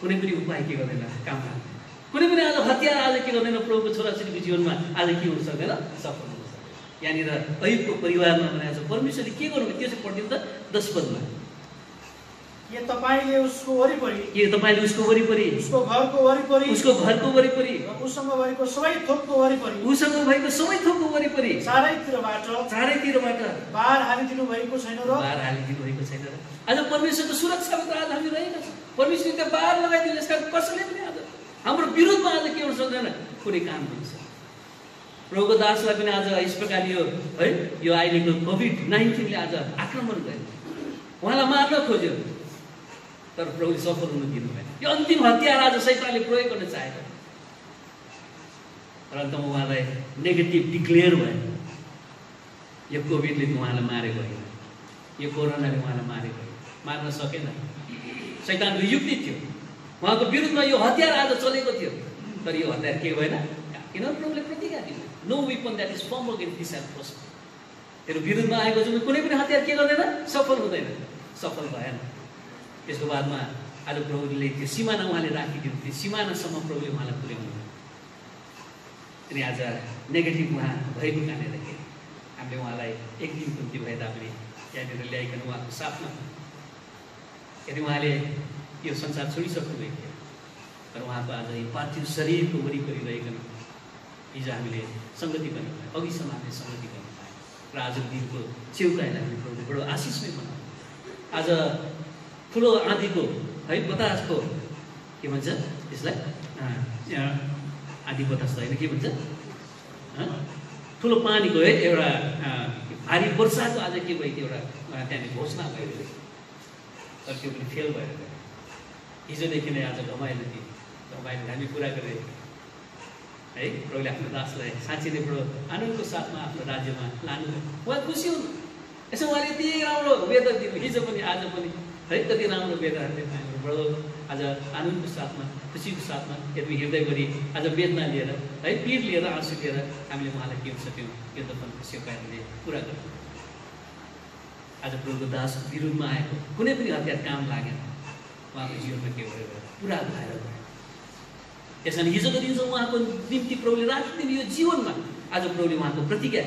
कुनै पनि उपाय के गर्दैन काम लाग्दैन। कुनै पनि आज हतियार आज के गर्दैन प्रभुको छोराछोरीको जीवनमा आज के हुन सक्दैन सफल हुन सक्दैन। यहाँनिर अयुबको परिवारमा भने आज परमेश्वरले के गर्नुभयो त्यो चाहिँ पढ्दिउँ त 10 पदमा। के तपाईले उसको वरिपरि उसको घरको वरिपरि उसँग भएको सबै थोकको वरिपरि चारैतिरबाट बार हालिदिनु भएको छैन र आज परमेश्वरको सुरक्षाभित्र आज हामी रहेका छौँ। परमेश्वरले त्यो बार लगाइदिनु यसका कसैले पनि आज हाम्रो विरोधमा आज के हुन सक्दैन कुनै काम हुन्छ। प्रभुको दासलाई पनि आज यस प्रकारले यो है यो अहिलेको कोभिड-19ले आज आक्रमण गर्यो, उहाँलाई मार्न खोज्यो तर प्रभुले सफल हुन दिनु भएन। यो अन्तिम हतियार आज शैतानले प्रयोग गर्न चाहेको र अन्तमा उहाँलाई नेगेटिभ डिक्लेयर भयो। यो कोभिडले उहाँलाई मारेको होइन, यो कोरोनाले उहाँलाई मारेको होइन, मार्न सकेन। शैतानको युक्ति थियो, उहाँको विरुद्धमा यो हतियार आज चलेको थियो तर यो हतियार के भएन किनभने प्रभुले प्रतिज्ञा दिनु no weapon that is formed against this and prosper. तेरो विरुद्धमा आएको जुन कुनै पनि हतियार के गर्दैन सफल हुँदैन, सफल भएन। त्यसको बादमा आज प्रभुले त्यो सिमाना उहाँले राखिदिनु, त्यो सिमानासम्म प्रभुले उहाँलाई पुर्याउनु। अनि आज नेगेटिभ उहाँ भएको कारणले हामीले उहाँलाई एक दिन कम्ती भए तापनि यहाँनिर ल्याइकन उहाँको साथमा यदि उहाँले यो संसार छोडिसक्नु भएको थियो तर उहाँको आज यो पार्थिव शरीरको वरिपरि रहिकन हिजो हामीले सङ्गति गर्न पायौँ, अघिसम्म हामीले सङ्गति गर्न पायौँ र आजको दिनको चेउकाइलाई हामीले प्रभुले बडो आशिषमै बनायौँ। आज ठुलो आँधीको है बतासको के भन्छ त्यसलाई आँधी बतास होइन के भन्छ ठुलो पानीको है एउटा भारी वर्षाको आज के भयो त्यो एउटा त्यहाँनिर घोषणा भयो तर त्यो पनि फेल भएर गयो। हिजोदेखि नै आज घमाइलो दिए, घमाइलो हामी पुरा गरेर है प्रभुले आफ्नो दासलाई साँच्चै नै बडो आनन्दको साथमा आफ्नो राज्यमा लानु, उहाँ खुसी हुनु। यसो उहाँले यति राम्रो वेदर दिनु, हिजो पनि आज पनि है कति राम्रो वेदरहरूले पायौँ। बडो आज आनन्दको साथमा खुसीको साथमा यदि हृदयभरि आज वेदना लिएर है पीड लिएर आँसु लिएर हामीले उहाँलाई के सक्यौँ यो दफनको सेवाहरूले पुरा गर्यौँ। आज प्रभुको दासको विरुद्धमा आएको कुनै पनि हतियार काम लागेन, उहाँको जीवनमा के भयो पुरा भएर गयो। त्यस कारण हिजोको दिन चाहिँ उहाँको निम्ति प्रभुले राखिदिनु यो जीवनमा, आज प्रभुले उहाँको प्रतिज्ञा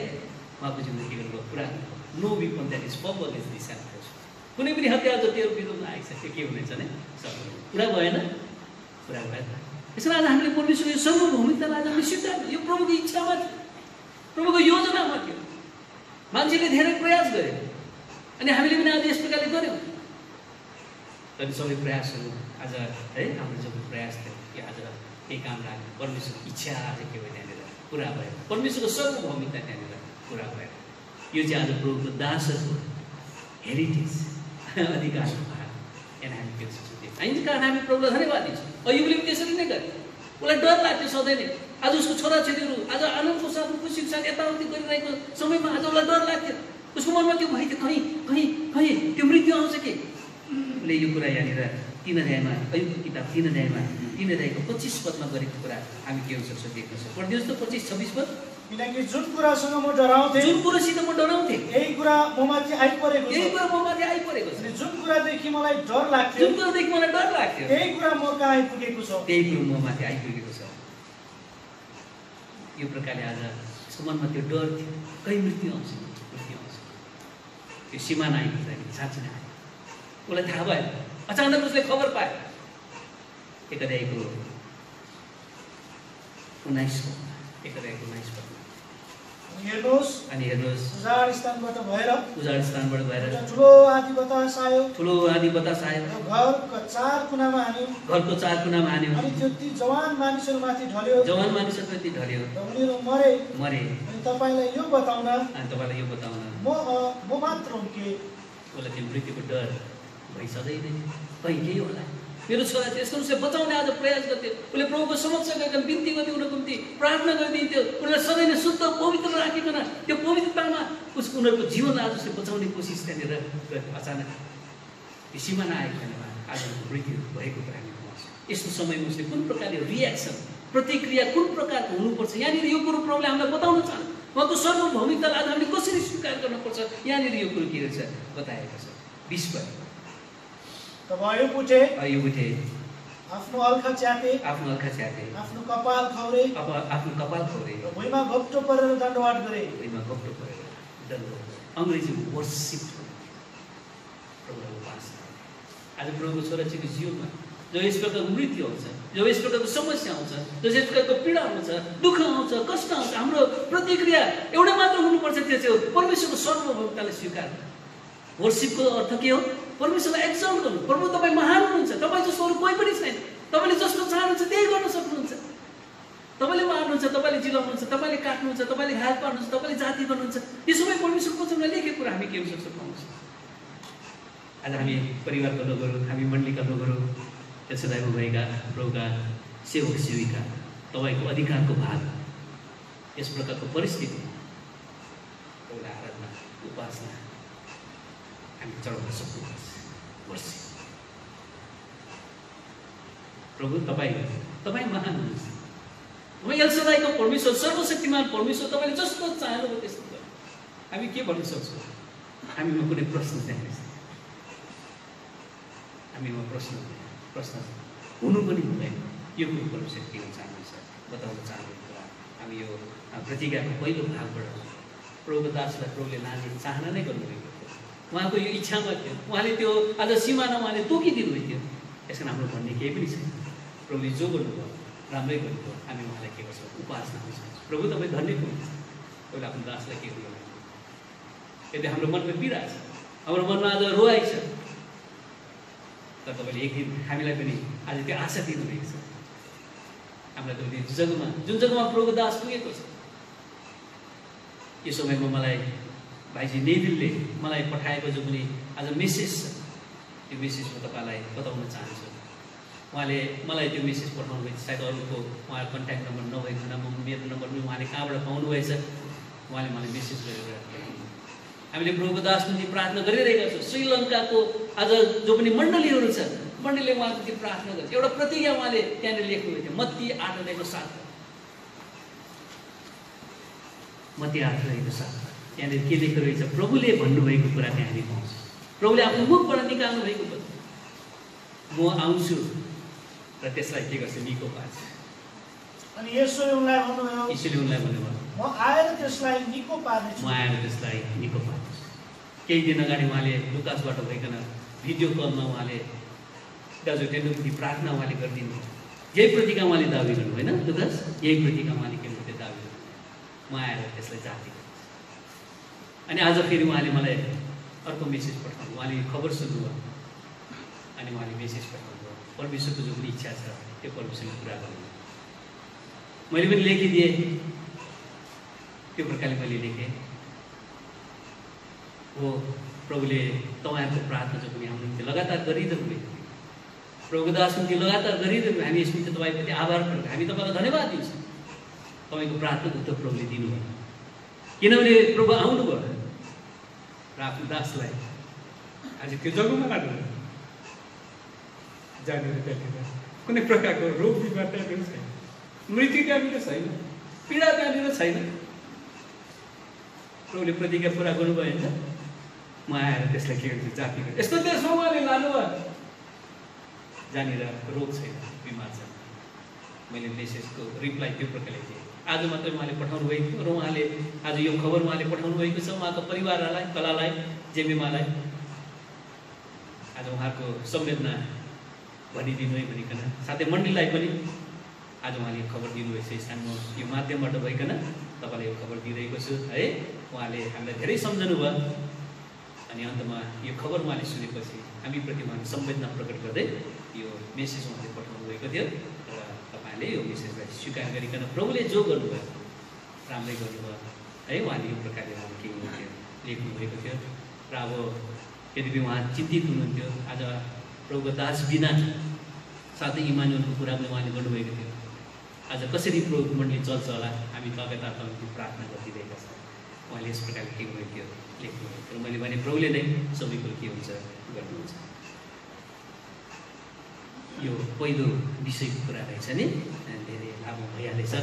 उहाँको जीवनमा के गर्नुभयो पुरा। No weapon that is formed against this animals, कुनै पनि हतियार जतिहरू विरुद्धमा आएको छ त्यो के हुनेछ भने पुरा भएन, पुरा भएन। त्यसैले आज हामीले परमेश्वरको यो सर्वभौमिकतालाई आज हामीले स्वीकार, यो प्रभुको इच्छामा थियो, प्रभुको योजनामा थियो। मान्छेले धेरै प्रयास गरे अनि हामीले पनि आज यस प्रकारले गऱ्यौँ। तर सबै प्रयासहरू आज है हाम्रो जब प्रयास थियो कि आज केही काम लाग्यो, परमेश्वरको इच्छा आज के भयो त्यहाँनिर पुरा भयो, परमेश्वरको सर्वभौमिकता त्यहाँनिर पुरा भयो। यो चाहिँ आज प्रभुको दासहरूको हेरिटेज अधिकारको भाग यहाँ हामी के सक्छौँ। कारण हामी प्रभुलाई धन्यवाद दिन्छौँ। अयुबले पनि त्यसरी नै गरे, उसलाई डर लाग्थ्यो सधैँ नै। आज उसको छोराछोरीहरू आज आनन्दको साथ खुसीको साथ यताउति गरिरहेको समयमा आज उसलाई डर लाग्थ्यो। उसको मनमा त्यो भयो कहीँ कहीँ कहीँ त्यो मृत्यु आउँछ कि उसले यो कुरा यहाँनिर 3 अध्यायमा अयुबको किताब 3 अध्यायमा 3 अध्यायको 25 पदमा गरेको कुरा हामी के हुन सक्छ देख्न सक्छौँ। पढिदिनुहोस् त 25-26 पद। किनकि जुन कुरासँग म डराउँथे, जुन कुरासित म डराउँथे यही कुरा ममाथि आइपरेको छ, यही कुरा ममाथि आइपरेको छ। जुन कुरादेखि मलाई डर लाग्थ्यो, जुन कुरादेखि मलाई डर लाग्थ्यो यही कुरा म कहाँ आइपुगेको छ, त्यही कुरो ममाथि आइपुगेको छ। यो प्रकारले आज उसको मनमा त्यो डर थियो, कहीँ मृत्यु आउँछ, मृत्यु आउँछ। त्यो सिमाना आइपुग्दाखेरि साँच्चै नै आयो, उसलाई थाहा भयो। अचानक उसले खबर पायो। 1 अध्यायको 19 पद। अनि हेर्नुहोस् उजाड स्थानबाट भएर ठुलो आँधी बतास आयो, घरको चार कुनामा हान्यो, अनि त्यो ती जवान मानिसहरूमाथि ढल्यो, र उनीहरू मरे। अनि तपाईँलाई यो बताउन म मात्र हुँ कि उसलाई त्यो मृत्युको डर भइ सधैँ नै कहीँ केही होला। मेरो छोरा चाहिँ यसको उसले बचाउने आज प्रयास गर्थ्यो। उसले प्रभुको समक्ष गएर बिन्ती गर्थ्यो, उनीहरूको निम्ति प्रार्थना गरिदिन्थ्यो। उनीहरूलाई सधैँ नै शुद्ध पवित्र राखिकन त्यो पवित्रतामा उनीहरूको जीवनलाई आज उसले बचाउने कोसिस त्यहाँनिर अचानक यो सिमाना आएको बेलामा आज मृत्यु भएको कुरा हामी पाउँछौँ। यस्तो समयमा उसले कुन प्रकारले रियाक्सन प्रतिक्रिया कुन प्रकारको हुनुपर्छ, यहाँनिर यो कुरो प्रभुले हामीलाई बताउन चाहन्छ। उहाँको सर्वभौमिकतालाई आज हामीले कसरी स्वीकार गर्नुपर्छ, यहाँनिर यो कुरो के छ बताएको छ। 20 पद। तब अयुब उठे, आफ्नो अल्खा च्याते, आफ्नो कपाल खौरे, र भुइँमा घोप्टो परेर दण्डवाट गरे। अङ्ग्रेजीमा वर्शिप, प्रभुको उपासना। आज प्रभुको छोराछोरीको जीवनमा जब यस प्रकारको मृत्यु आउँछ, जब यस प्रकारको समस्या आउँछ, जब यस प्रकारको पीडा आउँछ, दुःख आउँछ, कष्ट आउँछ, हाम्रो प्रतिक्रिया एउटै मात्र हुनुपर्छ, त्यो चाहिँ परमेश्वरको सर्वभौमिकतालाई स्वीकार। वर्शिपको अर्थ के हो? परमेश्वरलाई एक्सल्ट गर्नु। प्रभु तपाईँ महान हुनुहुन्छ, तपाईँ जस्तो अरू कोही पनि छैन, तपाईँले जस्तो चाहनुहुन्छ त्यही गर्न सक्नुहुन्छ। तपाईँले मार्नुहुन्छ, तपाईँले जिलाउनुहुन्छ, तपाईँले काट्नुहुन्छ, तपाईँले घात पार्नुहुन्छ, तपाईँले जाति गर्नुहुन्छ। यो सबै परमेश्वरको वचनमा लेखेको कुरा हामी के हुन सक्छ पाउँछ। आज हामी परिवारका लोकहरू, हामी मण्डलीका लोकहरू, त्यसै दाइमा भएका प्रभुका सेवक सेविका, तपाईँको अधिकारको भाग यस प्रकारको परिस्थिति एउटा आराधना उपासना हामी चढाउन सक्नुपर्छ। प्रभु तपाईँ महान हुनुहुन्छ, तपाईँ एलसदाईको परमेश्वर, सर्वशक्तिमान परमेश्वर, तपाईँले जस्तो चाहनुभयो त्यस्तो गर्नु। हामी के भन्न सक्छौँ? हामीमा कुनै प्रश्न चाहिन्छ, हामीमा प्रश्न हुनु पनि हुँदैन। यो कुरो परमेश्वर के गर्न चाहनुहुन्छ, बताउन चाहनुहुन्छ कुरा। हामी यो प्रतिज्ञाको पहिलो भागबाट प्रभुको दासलाई प्रभुले लाने चाहना नै गर्नुभएको थियो, उहाँको यो इच्छामा थियो। उहाँले त्यो आज सिमाना उहाँले तोकिदिनु भएको थियो। यस कारण हाम्रो भन्ने केही पनि छैन। प्रभुले जो गर्नुभयो राम्रै गर्नुभयो। हामी उहाँलाई के गर्छौँ? उपासना गर्छौँ। प्रभु तपाईँ धन्य हुनुहुन्छ, तपाईँले आफ्नो दासलाई के गर्नु। यदि हाम्रो मनमा पीडा छ, हाम्रो मनमा आज रोआइ छ, तर तपाईँले एक दिन हामीलाई पनि आज त्यो आशा दिनुभएको छ। हामीलाई त्यो जुन जग्गामा प्रभुको दास पुगेको छ। यो समयमा मलाई भाइजी नेभिलले मलाई पठाएको जो पनि आज मेसेज छ, त्यो मेसेज म तपाईँलाई बताउन चाहन्छु। उहाँले मलाई त्यो मेसेज पठाउनु भएको छ। सायद अरूको उहाँको कन्ट्याक्ट नम्बर नभइकन मेरो नम्बर पनि उहाँले कहाँबाट पाउनुभएछ, उहाँले मलाई मेसेज गरेर हामीले प्रभुको दासको निम्ति प्रार्थना गरिरहेका छौँ। श्रीलङ्काको आज जो पनि मण्डलीहरू छ, मण्डलीले उहाँको निम्ति प्रार्थना गर्छ। एउटा प्रतिज्ञा उहाँले त्यहाँनिर लेख्नुभएको थियो, मत्ती 8:7। यहाँनिर के लेखेको रहेछ, प्रभुले भन्नुभएको कुरा त्यहाँ हामी पाउँछौँ। प्रभुले आफ्नो मुखबाट निकाल्नु भएको वचन, म आउँछु र त्यसलाई के गर्छु, निको पार्छु। अनि यसोले उनलाई भन्नुभयो, यसोले उनलाई भन्नुभयो, म आएर त्यसलाई निको पार्नेछु, म आएर त्यसलाई निको पार्छु। केही दिन अगाडि उहाँले लुकासबाट भइकन भिडियो कलमा उहाँले दाजु टेन्डुकी प्रार्थना उहाँले गरिदिनु, यही प्रतिका उहाँले दाबी गर्नु होइन लुकास, यही प्रतिका उहाँले के भन्नु दाबी गर्नु, म आएर त्यसलाई जाति गर्छु। अनि आज फेरि उहाँले मलाई अर्को मेसेज पठाउनु, उहाँले खबर सुन्नुभयो अनि उहाँले मेसेज पठाउनुभयो, परमेश्वरको जो पनि इच्छा छ त्यो परमेश्वरले पुरा गर्नु। मैले पनि लेखिदिएँ, त्यो प्रकारले मैले लेखेँ, हो प्रभुले तपाईँहरूको प्रार्थना जो पनि हाम्रो निम्ति लगातार गरिरहनु भएको थियो, प्रभुको दासको निम्ति लगातार गरिरहनु, हामी यस निम्ति तपाईँप्रति आभार प्रकट, हामी तपाईँलाई धन्यवाद दिन्छौँ। तपाईँको प्रार्थनाको उत्तर प्रभुले दिनुभयो, किनभने प्रभु आउनुभयो र आफ्नो दासलाई आज त्यो जग्गामा लाग्नु जानेर त्यहाँनिर कुनै प्रकारको रोग बिमार त्यहाँनिर छैन, मृत्यु त्यहाँनिर छैन, पीडा त्यहाँनिर छैन। प्रभुले प्रतिज्ञा पुरा गर्नुभयो नि त, म आएर त्यसलाई के गर्छु, जाति गर्छु। यस्तो देशमा उहाँले लानुभयो जहाँनिर रोग छैन, बिमार छैन। मैले मेसेजको रिप्लाई त्यो प्रकारले दिएँ। आज मात्रै उहाँले पठाउनु भएको थियो र उहाँले आज यो खबर उहाँले पठाउनु भएको छ उहाँको परिवारलाई, कलालाई, जेमिमालाई। आज उहाँको संवेदना भनिदिनु है भनिकन, साथै मण्डलीलाई पनि आज उहाँले खबर दिनुभएको छ। स्थानमा यो माध्यमबाट भइकन तपाईँलाई यो खबर दिइरहेको छु है। उहाँले हामीलाई धेरै सम्झनु भयो अनि अन्तमा यो खबर उहाँले सुनेपछि हामीप्रति उहाँले संवेदना प्रकट गर्दै यो मेसेज उहाँले पठाउनु भएको थियो र तपाईँले यो मेसेजलाई स्वीकार गरिकन प्रभुले जो गर्नुभयो राम्रै गर्नुभयो है। उहाँले यो प्रकारले उहाँले के हुनुहुन्थ्यो, लेख्नुभएको थियो र अब यद्यपि उहाँ चिन्तित हुनुहुन्थ्यो, आज प्रभुको दास बिना साथै इमानुएलको कुरा पनि उहाँले गर्नुभएको थियो। आज कसरी प्रभु मण्डली चल्छ होला, हामी लगातार तपाईँको प्रार्थना गरिरहेका छौँ। उहाँले यस प्रकारले के गर्नुभएको थियो, लेख्नुभएको थियो। मैले भने प्रभुले नै सबै कुरो के हुन्छ गर्नुहुन्छ। यो पहिलो विषयको कुरा रहेछ नि, धेरै लामो भइहालेछ।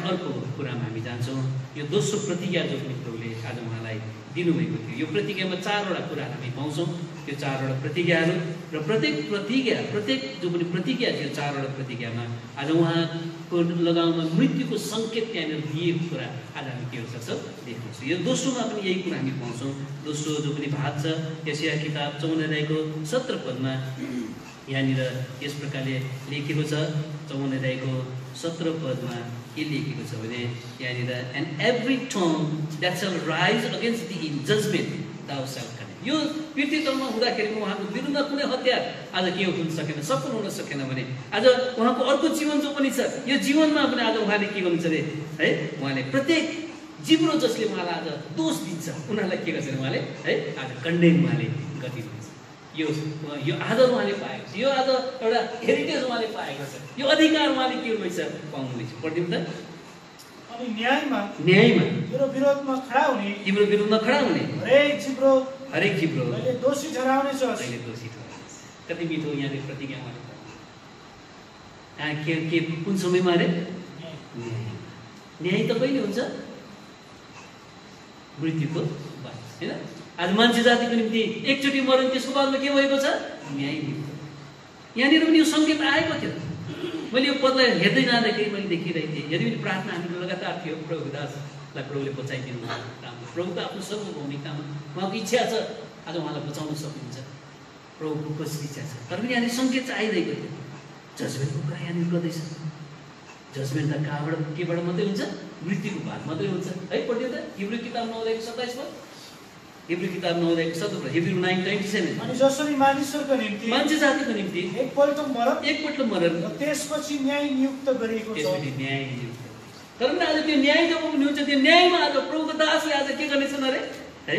अर्को कुरामा हामी जान्छौँ, यो दोस्रो प्रतिज्ञा जो पनि प्रभुले आज उहाँलाई दिनुभएको थियो। यो प्रतिज्ञामा 4वटा कुराहरू हामी पाउँछौँ। त्यो 4वटा प्रतिज्ञाहरू र प्रत्येक जो पनि प्रतिज्ञा थियो 4वटा प्रतिज्ञामा आज उहाँको लगाउमा मृत्युको सङ्केत त्यहाँनिर दिएको कुरा आज हामी के हुन सक्छौँ, देख्न सक्छौँ। यो दोस्रोमा पनि यही कुरा हामी पाउँछौँ। दोस्रो जो पनि भाग छ यशाया किताब 54 अध्यायको 17 पदमा यहाँनिर यस प्रकारले लेखेको छ। 54 अध्यायको 17 पदमा के लेखेको छ भने यहाँनिर and every tongue that shall rise against thee in judgement thou shall condemn. यो पृथ्वी तलमा हुँदाखेरि उहाँको विरुद्ध कुनै हतियार आज के हुन सकेन, सफल हुन सकेन भने आज उहाँको अर्को जीवन जो पनि छ यो जीवनमा पनि आज उहाँले के गर्नुहुन्छ अरे है, उहाँले प्रत्येक जिब्रो जसले उहाँलाई आज दोष दिन्छ उनीहरूलाई के गर्छ उहाँले है आज कन्डेम उहाँले गरिदिनुहुन्छ। यो आदर उहाँले पाएको छ, यो आज एउटा हेरिटेज उहाँले पाएको छ, यो अधिकार उहाँले के हुँदैछ पाउनुहुनेछ। पढ्दिउँ त। अनि न्यायमा तिम्रो विरोधमा खडा हुने हरेक जिब्रो अहिले दोषी ठहराउनेछ। कति मिठो यहाँले प्रतिज्ञा उहाँले के कुन समयमा अरे न्याय त कहिले हुन्छ, मृत्युको बाद होइन। आज मान्छे जातिको निम्ति एकचोटि मर्यो त्यसको बादमा के भएको छ, न्याय मिल्छ। यहाँनिर पनि यो सङ्केत आएको थियो। मैले यो पदलाई हेर्दै जाँदाखेरि मैले देखिरहेको थिएँ, यदि पनि प्रार्थना हाम्रो लगातार थियो प्रभुको दासलाई प्रभुले बचाइदिनु राम्रो, प्रभुको आफ्नो सर्वभौमिकतामा उहाँको इच्छा छ आज उहाँलाई बचाउन सक्नुहुन्छ, प्रभुको कस्तो इच्छा छ। तर पनि यहाँनिर सङ्केत चाहिँ आइरहेको थियो, जजमेन्टको कुरा यहाँनिर गर्दैछ। जजमेन्ट त कहाँबाट केबाट मात्रै हुन्छ, मृत्युको बाद मात्रै हुन्छ है। पढ्यो त हिब्रू किताब 9 अध्यायको 27 पद, हिब्रू किताब 9 अध्यायको 17 पद, हिब्रू 9:27। अनि जसरी मानिसहरूको निम्ति मान्छे जातिको निम्ति एकपल्ट मरण त्यसपछि न्याय नियुक्त गरिएको छ। न्याय नियुक्त, तर पनि आज त्यो न्याय जब पनि हुन्छ त्यो न्यायमा आज प्रभुको दासले आज के गर्नेछन् अरे है,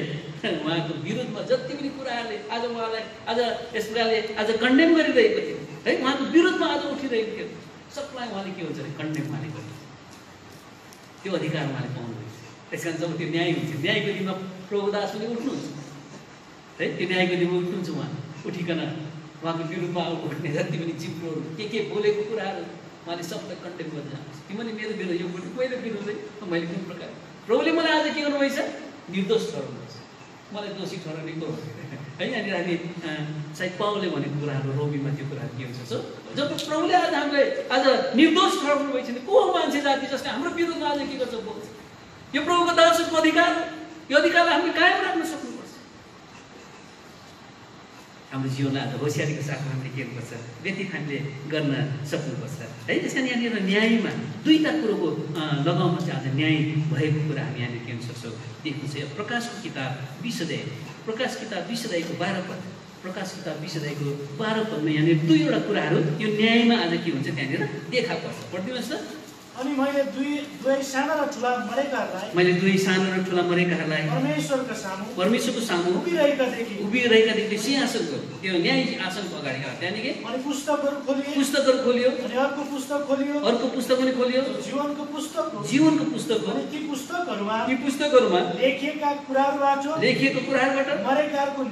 उहाँको विरोधमा जति पनि कुराहरूले आज उहाँलाई आज यस प्रकारले आज कन्डेम गरिरहेको थियो है, उहाँको विरोधमा आज उठिरहेको थियो, सबलाई उहाँले के हुन्छ अरे कन्डेम उहाँले गर्नु, त्यो अधिकार उहाँले पाउनुहुन्छ। त्यस कारण जब त्यो न्याय हुन्छ, न्यायको दिनमा प्रभुदास पनि उठ्नुहुन्छ है, त्यो न्यायको दिनमा उठ्नुहुन्छ। उहाँ उठिकन उहाँको विरुद्धमा उठ्ने जति पनि जिब्रोहरू के बोलेको कुराहरू उहाँले सबलाई कन्डेम गर्दै जानुहुन्छ। तिमीले मेरो विरोध यो मैले विरोध मैले कुन प्रकार प्रभुले मलाई आज के गर्नुभएछ, निर्दोष ठहराउनुपर्छ, मलाई दोषी ठहराउने को है। यहाँनिर हामी सायद पाउलले भनेको कुराहरू रोमीमा त्यो कुराहरू के हुन्छ। जब प्रभुले आज हामीलाई आज निर्दोष ठहराउनु भएको छ, को हो मान्छे जाति जसले हाम्रो विरुद्धमा आज के गर्छ बोल्छ? यो प्रभुको दासको अधिकार, यो अधिकारलाई हामीले कायम राख्न सक्नुपर्छ। हाम्रो जीवनलाई आज होसियारीको साथ हामीले के गर्नुपर्छ, व्यतीत हामीले गर्न सक्नुपर्छ है। त्यस कारण यहाँनिर न्यायमा दुईवटा कुरोको लगाउमा चाहिँ आज न्याय भएको कुरा हामी यहाँनिर के सक्छौँ देख्नु छ। प्रकाशको किताब 20 अध्याय, प्रकाश किताब 20 अध्यायको 12 पद, प्रकाश किताब 20 अध्यायको 12 पदमा यहाँनिर दुईवटा कुराहरू यो न्यायमा आज के हुन्छ त्यहाँनिर देखा पर्छ। पढिदिनुहोस् त। अनि मैले दुई साना र ठुला मरेकाहरूलाई परमेश्वरको सामु उभिरहेका देखे सिंहासनको त्यो न्याय आसनको अगाडि। त्यहाँदेखि अनि पुस्तकहरू खोलियो अनि अर्को पुस्तक पनि खोलियो, जीवनको पुस्तक हो। ती पुस्तकहरूमा लेखिएका कुराहरूबाट मरेकाहरूको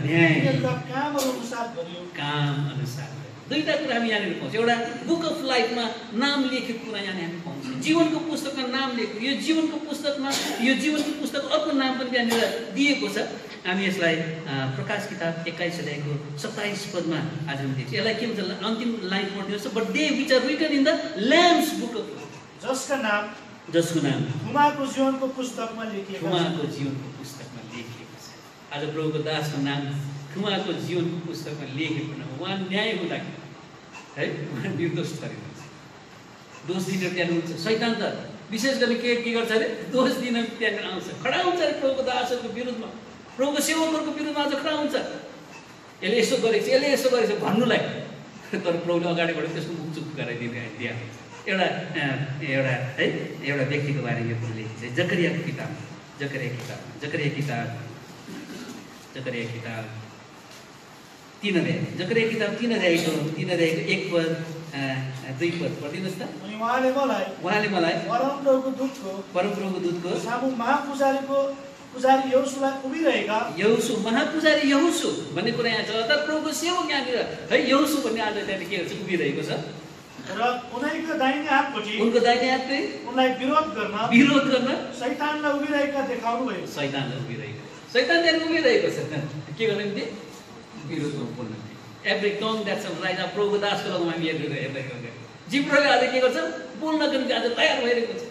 न्याय काम अनुसार दुईवटा कुरा हामी यहाँनिर पाउँछौँ। एउटा बुक अफ लाइफमा नाम लेखेको कुरा यहाँनिर हामी पाउँछौँ, जीवनको पुस्तकमा नाम लेखेको। यो जीवनको पुस्तक अर्को नाम पनि यहाँनिर दिएको छ। हामी यसलाई प्रकाश किताब 21 अध्यायको 27 पदमा आज हामी देख्छौँ। यसलाई के भन्छ, अन्तिम लाइन पढ्नुहोस्, but they which are written in the lamb's book of life, जसको नाम खुमाको जीवनको पुस्तकमा लेखिएको छ। आज प्रभुको दासको नाम खुमाको जीवनको पुस्तकमा लेखेको न, उहाँ न्याय हुँदाखेरि है उहाँ निर्दोष ठहरिनुहुन्छ। दोष दिन त्यहाँ हुन्छ। शैतान त विशेष गरी के गर्छ अरे, दोष दिन त्यहाँनिर आउँछ, खडा हुन्छ अरे प्रभुको दासहरूको विरुद्धमा, प्रभुको सेवकहरूको विरुद्धमा आज खडा हुन्छ। यसले यसो गरेको छ भन्नुलाई, तर प्रभुले अगाडिबाट त्यसको मुख चुप गराइदिया हुन्छ। एउटा व्यक्तिको बारेमा यो कुरो लेखेको छ जकरिया किताब 3 अध्यायको 1 पद 2 पद पढिदिनुहोस् त। अनि उहाँले मलाई परमप्रभुको दूतको सामु महापुजारी महापुजारी यहोशु भन्ने कुरा यहाँ छ। अर्थात प्रभुको सेवक यहाँनिर है यहोशु भन्ने आज त्यहाँ के हुन्छ उभिरहेको छ र उनको दाहिने हातपट्टि उनलाई विरोध गर्न शैतानलाई उभिरहेका देखाउनु भयो। शैतान त्यहाँ उभिरहेको छ के गर्ने निम्ति, विरोधमा बोल्नु। Every tongue that's right. प्रभुको दासको लगमा हामी हेर्दैछौँ, जिब्रोले आज के गर्छ, बोल्नको निम्ति आज तयार भइरहेको छ।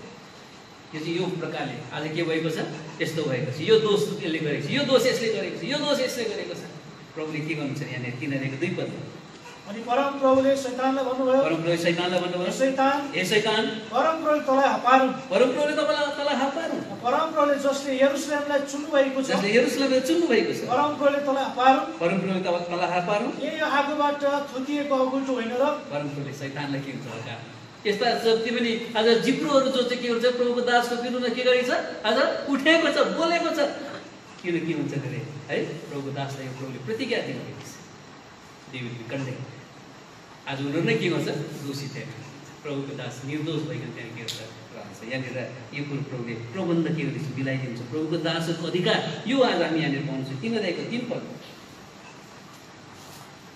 यो चाहिँ यो प्रकारले आज के भएको छ, यस्तो भएको छ। यो दोष यसले गरेको छ, यो दोष यसले गरेको छ, यो दोष यसले गरेको छ। प्रभुले के गर्नुहुन्छ यहाँनिर 3 अध्यायको 2 पदमा। अनि परमप्रभुले शैतानलाई भन्नुभयो, ए शैतान परमप्रभुले तँलाई हपारुन्। परमप्रभुले जसले यरुशलेमलाई चुन्नु भएको छ, परमप्रभुले तँलाई हपारुन्। यो आगोबाट थुकिएको अगुल्टो होइन र। परमप्रभुले शैतानलाई के हुन्छ, यस्ता जति पनि आज जिब्रोहरू जो चाहिँ के हुन्छ प्रभुको दासको विरुद्धमा के गरेको छ, आज उठेको छ, बोलेको छ। किन के हुन्छ अरे है, प्रभुको दासलाई प्रभुले प्रतिज्ञा दिनुभएको छ, आज उनीहरू नै के गर्छ, दोषी त्यहाँ प्रभुको दास निर्दोष भइकन त्यहाँ के गर्छ रहन्छ। यहाँनिर यो कुरो प्रभुले प्रबन्ध के गर्छ, मिलाइदिन्छ। प्रभुको दासहरूको अधिकार यो आज हामी यहाँनिर पाउँछौँ। 3 अध्यायको 3 पद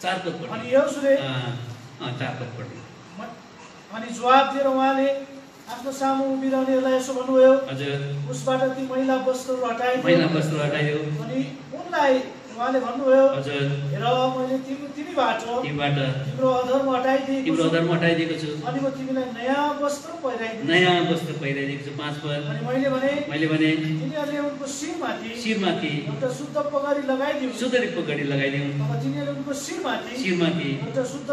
4 पद पढ्नु। अनि यहोशुले 4 पद पढ्नु। अनि जवाब दिएर उहाँले आफ्नो सामु उभिरहनेहरूलाई यसो भन्नुभयो, हजुर उसबाट ती मैला वस्त्रहरू हटाइदियो। अनि उनलाई उहाँले भन्नुभयो, हजुर हेर मैले तिमीबाट तिम्रो अधर्म हटाइदिएको छु, अनि म तिमीलाई नयाँ वस्त्र पहिराइदिएको छु। 5 पद। अनि मैले भने तिनीहरूले उनको शिरमाथि एउटा शुद्ध पगडी लगाइदियो। अब तिनीहरूले उनको शिरमाथि एउटा शुद्ध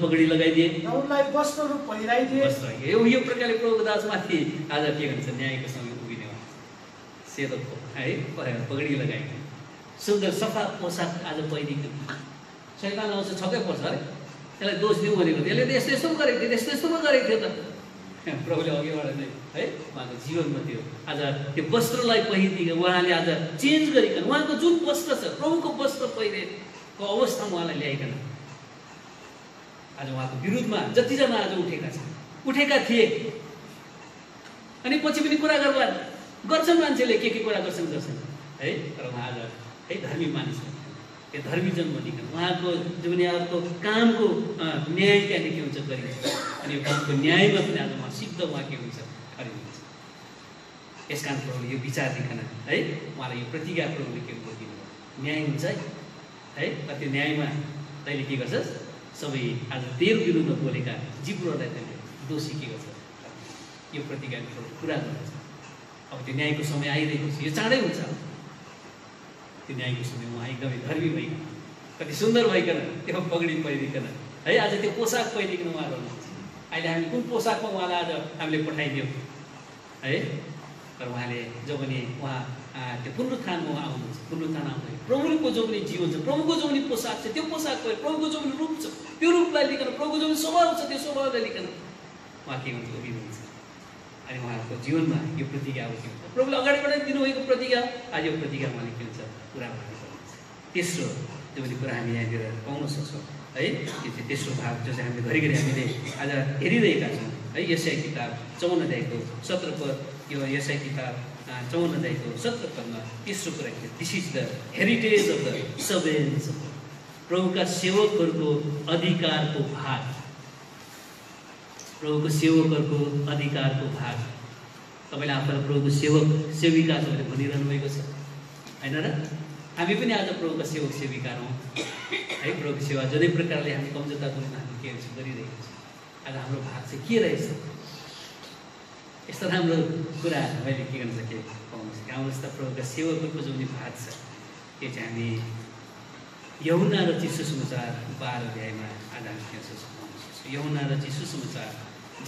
पगडी लगाइदिए र उनलाई वस्त्रहरू पहिराइदिए। यो प्रकारले प्रभुको दासमाथि आज के भन्छ, न्यायको समय उभिने सेतो है पगडी लगाइदियो, सुन्दर सफा पोसाक आज पहिरिदियो। शैतान आउँछ छक्कै पर्छ अरे, त्यसलाई दोष दिउँ भनेको थियो, यसले त यस्तो गरेको थियो, यस्तो गरेको थियो त। प्रभुले अघिबाट नै है उहाँको जीवनमा थियो आज त्यो वस्त्रलाई पहिरिदिएको उहाँले आज चेन्ज गरिकन उहाँको जुन वस्त्र छ, प्रभुको वस्त्र पहिरेको अवस्थामा उहाँलाई ल्याइकन आज उहाँको विरुद्धमा जतिजना आज उठेका थिए। अनि पछि पनि कुरा गर्छन् मान्छेले के कुरा गर्छन् है, तर उहाँ आज है धर्मी मानिस, यो धर्मी जन बनिकन उहाँको दुनियाँको कामको न्याय त्यहाँदेखि के हुन्छ गरिन्छ। अनि यो कामको न्यायमा पनि आज उहाँ सिद्ध उहाँ के हुन्छ गरिन्छ। यसकारण प्रभुले यो विचार दिकन है उहाँलाई यो प्रतिज्ञा प्रभुले के दिनुभयो, न्याय हुन्छ है। त्यो न्यायमा तैँले के गर्छस्, सबै आज तेरो विरुद्ध बोलेका जिब्रोहरूलाई तैँले दोषी के गर्छ, यो प्रतिज्ञा पुरा गर्दछ। अब त्यो न्यायको समय आइरहेको छ, यो चाँडै हुन्छ। त्यो न्यायको समय उहाँ एकदमै धर्मी भइकन, कति सुन्दर भइकन, त्यो पगडी पहिरिकन है, आज त्यो पोसाक पहिरिकन उहाँ रहनुहुन्छ। अहिले हामी कुन पोसाकमा उहाँलाई आज हामीले पठाइदियौँ है, तर उहाँले जब पनि उहाँ त्यो पुनरुत्थानमा उहाँ आउनुहुन्छ, पुनरुत्थान आउँदैन प्रभुको जो पनि जीवन छ, प्रभुको जो पनि पोसाक छ, त्यो पोसाक भयो, प्रभुको जो पनि रूप छ, त्यो रूपलाई लिकन, प्रभुको जो पनि स्वभाव छ, त्यो स्वभावलाई लिकन उहाँ के हुन्छ, उभिनुहुन्छ। अनि उहाँको जीवनमा यो प्रतिज्ञा अब के हुन्छ, प्रभुले अगाडिबाट दिनुभएको प्रतिज्ञा, आज यो प्रतिज्ञा उहाँले के हुन्छ, पुरा भएको हुन्छ। तेस्रो जो पनि कुरा हामी यहाँनिर पाउन सक्छौँ है, यो चाहिँ तेस्रो भाग जो चाहिँ हामीले घरिघरि हामीले आज हेरिरहेका छौँ है। यशाया किताब 54 अध्यायको 17 पद, यो यशाया किताब 54 अध्यायको 17 पदमा तेस्रो कुरा के, this is the heritage of the servants, प्रभुका सेवकहरूको अधिकारको भाग, प्रभुको सेवकहरूको अधिकारको भाग। तपाईँले आफूलाई प्रभुको सेवक सेविका छ भनेर भनिरहनु भएको छ होइन र? हामी पनि आज प्रभुका सेवक सेविका हौँ है। प्रभुको सेवा जुनै प्रकारले हामी कमजोरता तुलना हामी के गरिरहेको छ। आज हाम्रो भाग चाहिँ के रहेछ, यस्तो राम्रो कुरा मैले के गर्न सकेँ, पाउन सकेँ। आउनुहोस् त प्रभुका सेवकहरूको जुन भाग छ त्यो चाहिँ हामी यूहन्ना रचित सुसमाचार 12 अध्यायमा आज हामी के पाउन सक्छौँ। यूहन्ना रचित सुसमाचार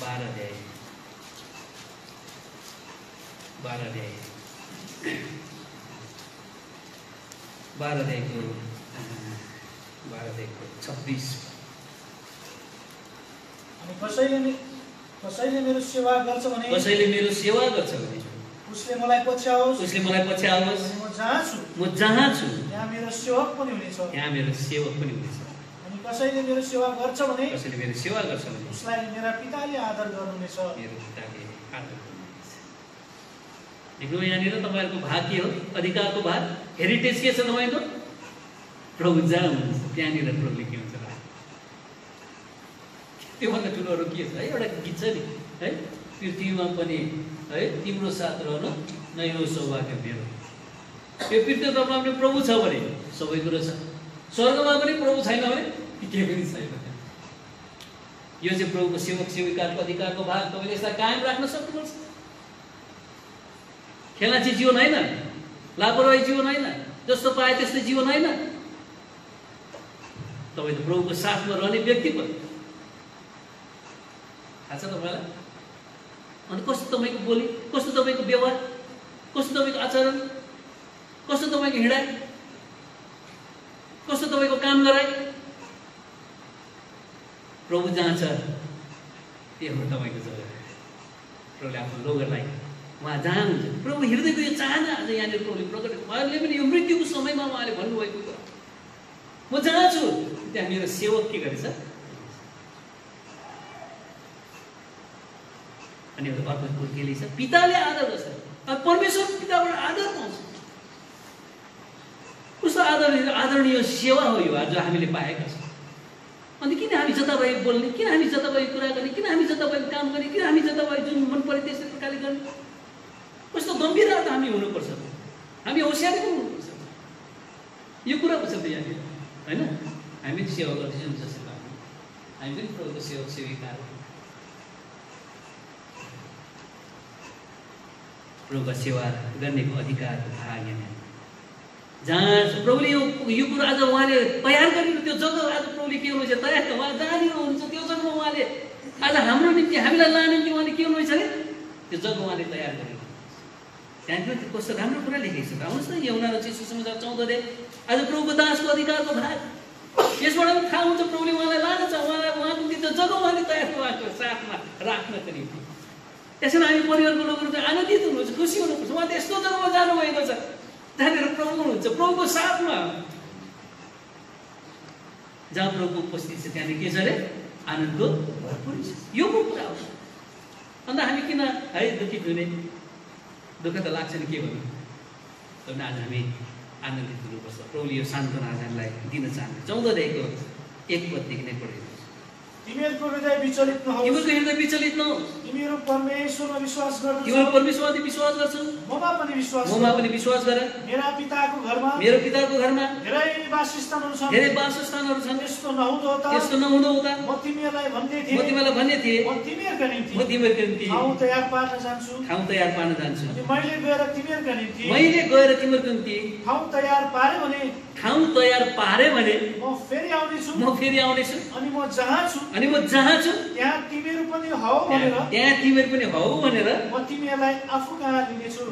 12 अध्याय 12 अध्यायको 26। अनि कसैले मेरो सेवा गर्छ भने उसले मलाई पछ्याओस्, म जहाँ छु यहाँ मेरो सेवक पनि हुनेछ। अनि कसैले मेरो सेवा गर्छ भने उसलाई मेरा पिताले आदर गर्नुहुनेछ। देख्नु यहाँनिर तपाईँहरूको भाग के हो, अधिकारको भाग, हेरिटेज के छ तपाईँको, प्रभु जहाँ हुनुहुन्छ त्यहाँनिर प्रभुले के हुन्छ र। त्योभन्दा ठुलो अरू के छ है, एउटा गीत छ नि है, पृथ्वीमा पनि है तिम्रो साथ रहनु नै हो सौभाग्य मेरो। यो पृथ्वीमा पनि प्रभु छ भने सबै कुरो छ, स्वर्गमा पनि प्रभु छैन भने के पनि छैन। यो चाहिँ प्रभुको सेवक सेविकाको अधिकारको भाग। तपाईँले यसलाई कायम राख्न सक्नुपर्छ। खेलाची जीवन होइन, लापरवाही जीवन होइन, जस्तो पाए त्यस्तै जीवन होइन। तपाईँ त प्रभुको साथमा रहने व्यक्ति पनि थाहा छ तपाईँलाई। अनि कस्तो तपाईँको बोली, कस्तो तपाईँको व्यवहार, कस्तो तपाईँको आचरण, कस्तो तपाईँको हिँडाइ, कस्तो तपाईँको काम गराइ, प्रभु जहाँ छ त्यो हो तपाईँको जग्गा। प्रभुले आफ्नो लोगहरूलाई उहाँ जहाँ हुन्छ, प्रभु हृदयको यो चाहना आज यहाँनिर प्रभुले प्रकट, उहाँले पनि यो मृत्युको समयमा उहाँले भन्नुभएको कुरा, म जहाँ छु त्यहाँ मेरो सेवक के गरेछ। अनि अर्को कुरो के लेख्छ, पिताले आदर गर्छ। परमेश्वर पिताबाट आदर पाउँछ। कस्तो आदरणीय सेवा हो यो आज हामीले पाएका छौँ। अनि किन हामी जताभावी बोल्ने, किन हामी जताभावी कुरा गर्ने, किन हामी जताभावी काम गर्ने, किन हामी जताभावी जुन मन पऱ्यो त्यस्तै प्रकारले गर्ने। कस्तो गम्भीरता हामी हुनुपर्छ, हामी होसियारी पनि हुनुपर्छ। यो कुरा छ त यहाँनिर होइन। हामी पनि सेवा गर्दैछौँ जस्तो हामी पनि प्रभुको सेवक सेविका हो। प्रभुको सेवा गर्नेको अधिकारको भाग यहाँ जहाँ प्रभुले यो कुरो आज उहाँले तयार गरिनु, त्यो जग्गा आज प्रभुले के हुनुहुन्छ तयार, उहाँ जहाँनिर हुनुहुन्छ त्यो जग्गामा उहाँले आज हाम्रो निम्ति हामीलाई लाने निम्ति उहाँले के हुनुहुन्छ अरे त्यो जग्गा उहाँले तयार गरिनु। त्यहाँनिर कस्तो राम्रो कुरा लेखेको छ। आउनुहोस् न यूहन्ना रचित सुसमाचार 14 अध्याय, आज प्रभुको दासको अधिकारको भाग। यसबाट पनि थाहा हुन्छ प्रभुले उहाँलाई लानु छ, उहाँको निम्ति त्यो जग्गा उहाँले तयार उहाँको साथमा राख्नको निम्ति। त्यसैले हामी परिवारको लोकहरू चाहिँ आनन्दित हुनुहुन्छ, खुसी हुनुपर्छ। उहाँ त यस्तो जग्गामा जानुभएको छ जहाँनिर प्रभु हुनुहुन्छ, प्रभुको साथमा, जहाँ प्रभुको उपस्थिति छ त्यहाँनिर के छ अरे आनन्दको भरपुर छ। यो पो कुरा हो। अन्त हामी किन है दुखित हुने, दुःख त लाग्छ नि, के भन्नु। तर आज हामी आनन्दित हुनुपर्छ। प्रभुले यो सान्त्वना आज हामीलाई दिन चाहन्छ। 14 अध्यायको 1 पददेखि नै पढिदिनुहोस्। तिमीहरूको हृदय विचलित नहोस्, तिमीहरूको हृदय विचलित नहोस्, तिमीहरू परमेश्वरमा विश्वास गर्दछौ, तिमीहरू परमेश्वरमाथि विश्वास गर्छौ, ममा पनि विश्वास ममा पनि विश्वास गर। मेरा पिताको घरमा धेरै वासस्थानहरू छन्, धेरै वासस्थानहरू छन्, यस्तो नहुँदो त, त्यस्तो नहुँदो हुँदा म तिमीहरूलाई भन्ने थिएँ, म तिमीलाई भन्ने थिएँ, म तिमीहरूका निम्ति ठाउँ तयार पार्न जान्छु, तयार पार्न जान्छु। अनि मैले गएर तिमीहरूका निम्ति तिमीहरूको निम्ति ठाउँ तयार पारे भने म फेरि आउनेछु, अनि म जहाँ छु त्यहाँ तिमीहरू पनि हौ भनेर म तिमीहरूलाई आफू कहाँ लिनेछु।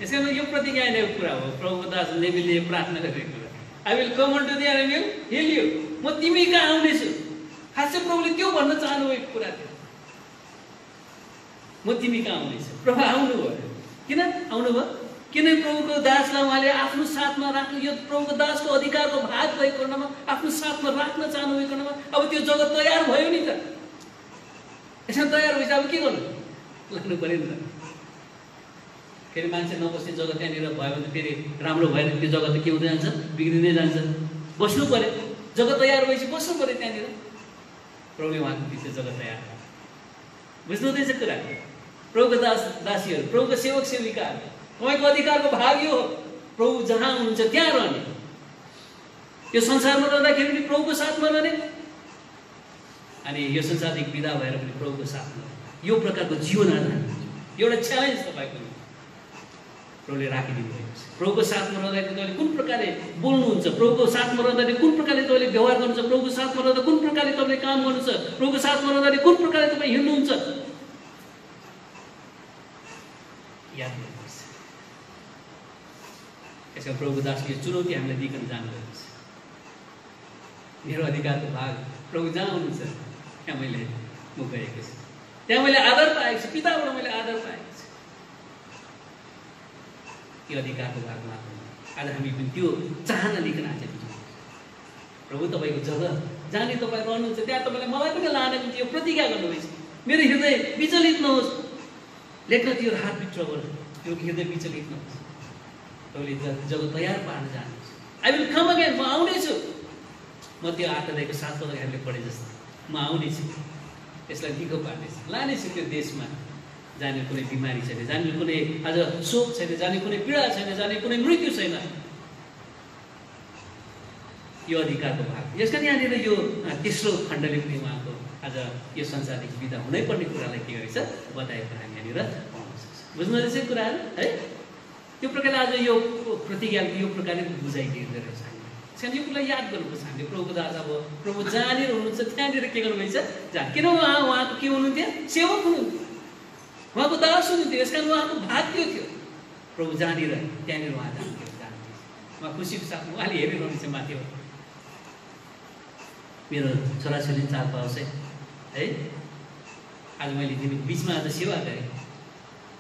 यसकारण यो प्रतिज्ञा नै कुरा हो। प्रभु दास नेबीले प्रार्थना गरेको कुरा, I will come on to the and will heal you, म तिमी कहाँ आउनेछु। खासै प्रभुले त्यो भन्न चाहनु भएको कुरा थियो, म तिमी कहाँ आउनेछु। प्रभु आउनुभयो। किन आउनुभयो? किनभने प्रभुको दासलाई उहाँले आफ्नो साथमा राख्नु, यो प्रभुको दासको अधिकारको भाग भएको खण्डमा आफ्नो साथमा राख्न चाहनु भएको खण्डमा अब त्यो जग्गा तयार भयो नि त। यसमा तयार भएपछि अब के गर्नु, लाग्नु पऱ्यो नि त। फेरि मान्छे नबस्ने जग्गा त्यहाँनिर भयो भने फेरि राम्रो भएन, त्यो जग्गा त के हुँदै जान्छ, बिग्रिँदै जान्छ। बस्नु पऱ्यो, जग्गा तयार भएपछि बस्नु पऱ्यो त्यहाँनिर। प्रभुले उहाँको त्यो जग्गा तयार बुझ्नु हुँदैछ कुरा। प्रभुको दासीहरू, प्रभुको सेवक सेविकाहरू, तपाईँको अधिकारको भाग यो हो, प्रभु जहाँ हुनुहुन्छ त्यहाँ रहने। यो संसारमा रहँदाखेरि पनि प्रभुको साथमा रहने, अनि यो संसारदेखि विदा भएर पनि प्रभुको साथमा रहने। यो प्रकारको जीवन आधार एउटा च्यालेन्ज तपाईँको प्रभुले राखिदिनु भएको छ। प्रभुको साथमा रहँदाखेरि तपाईँले कुन प्रकारले बोल्नुहुन्छ, प्रभुको साथमा रहँदाखेरि कुन प्रकारले तपाईँले व्यवहार गर्नुहुन्छ, प्रभुको साथमा रहँदा कुन प्रकारले तपाईँले काम गर्नुहुन्छ, प्रभुको साथमा रहँदाखेरि कुन प्रकारले तपाईँ हिँड्नुहुन्छ, याद गर्नुहोस्। यसका प्रभुको दासको यो चुनौती हामीलाई दिइकन जानुभएको छ। मेरो अधिकारको भाग प्रभु जहाँ हुनुहुन्छ त्यहाँ मैले म गएको छु, त्यहाँ मैले आदर पाएको छु, पिताबाट मैले आदर पाएको छु। त्यो अधिकारको भाग मात्र आज हामी पनि त्यो चाहना लिएर आज प्रभु तपाईँको जग्गा जहाँनिर तपाईँ रहनुहुन्छ त्यहाँ तपाईँले मलाई पनि लाने निम्ति यो प्रतिज्ञा गर्नुभएछ। मेरो हृदय विचलित नहोस्, लेख्न त्यो हातभित्रबाट त्यो हृदय विचलित नहोस्। तपाईँले जग्गा तयार पार्न जानुहुन्छ। आई विल कम अगेन, म आउनेछु। म त्यो आत्तादेखिको 7 पद हामीले पढे जस्तो म आउनेछु, यसलाई दिगो पार्नेछु, लानेछु त्यो देशमा जहाँनिर कुनै बिमारी छैन, जहाँनिर कुनै आज शोक छैन, जहाँनिर कुनै पीडा छैन, जहाँनिर कुनै मृत्यु छैन। यो अधिकारको भाग। यसका यहाँनिर यो तेस्रो खण्डले पनि उहाँको आज यो संसारदेखि बिदा हुनै पर्ने कुरालाई के गरेछ बताएको हामी यहाँनिर पाउन सक्छौँ। बुझ्नु रहेछ कुराहरू है। त्यो प्रकारले आज यो प्रतिज्ञा यो प्रकारले बुझाइदिँदो रहेछ। यो कुरालाई याद गर्नुपर्छ हामीले। प्रभुको दास अब प्रभु जहाँनिर हुनुहुन्छ त्यहाँनिर के गर्नुभएछ जहाँ, किन उहाँको के हुनुहुन्थ्यो, सेवक हुनुहुन्थ्यो, उहाँको दास हुनुहुन्थ्यो। यस कारण उहाँको भाग त्यो थियो, प्रभु जहाँनिर त्यहाँनिर उहाँ जानुहुन्थ्यो। उहाँ खुसीको साथमा उहाँले हेरिरहनुहुन्छ माथि। मेरो छोराछोरी चाल पाउँछ है। आज मैले तिमीको बिचमा आज सेवा गरेँ।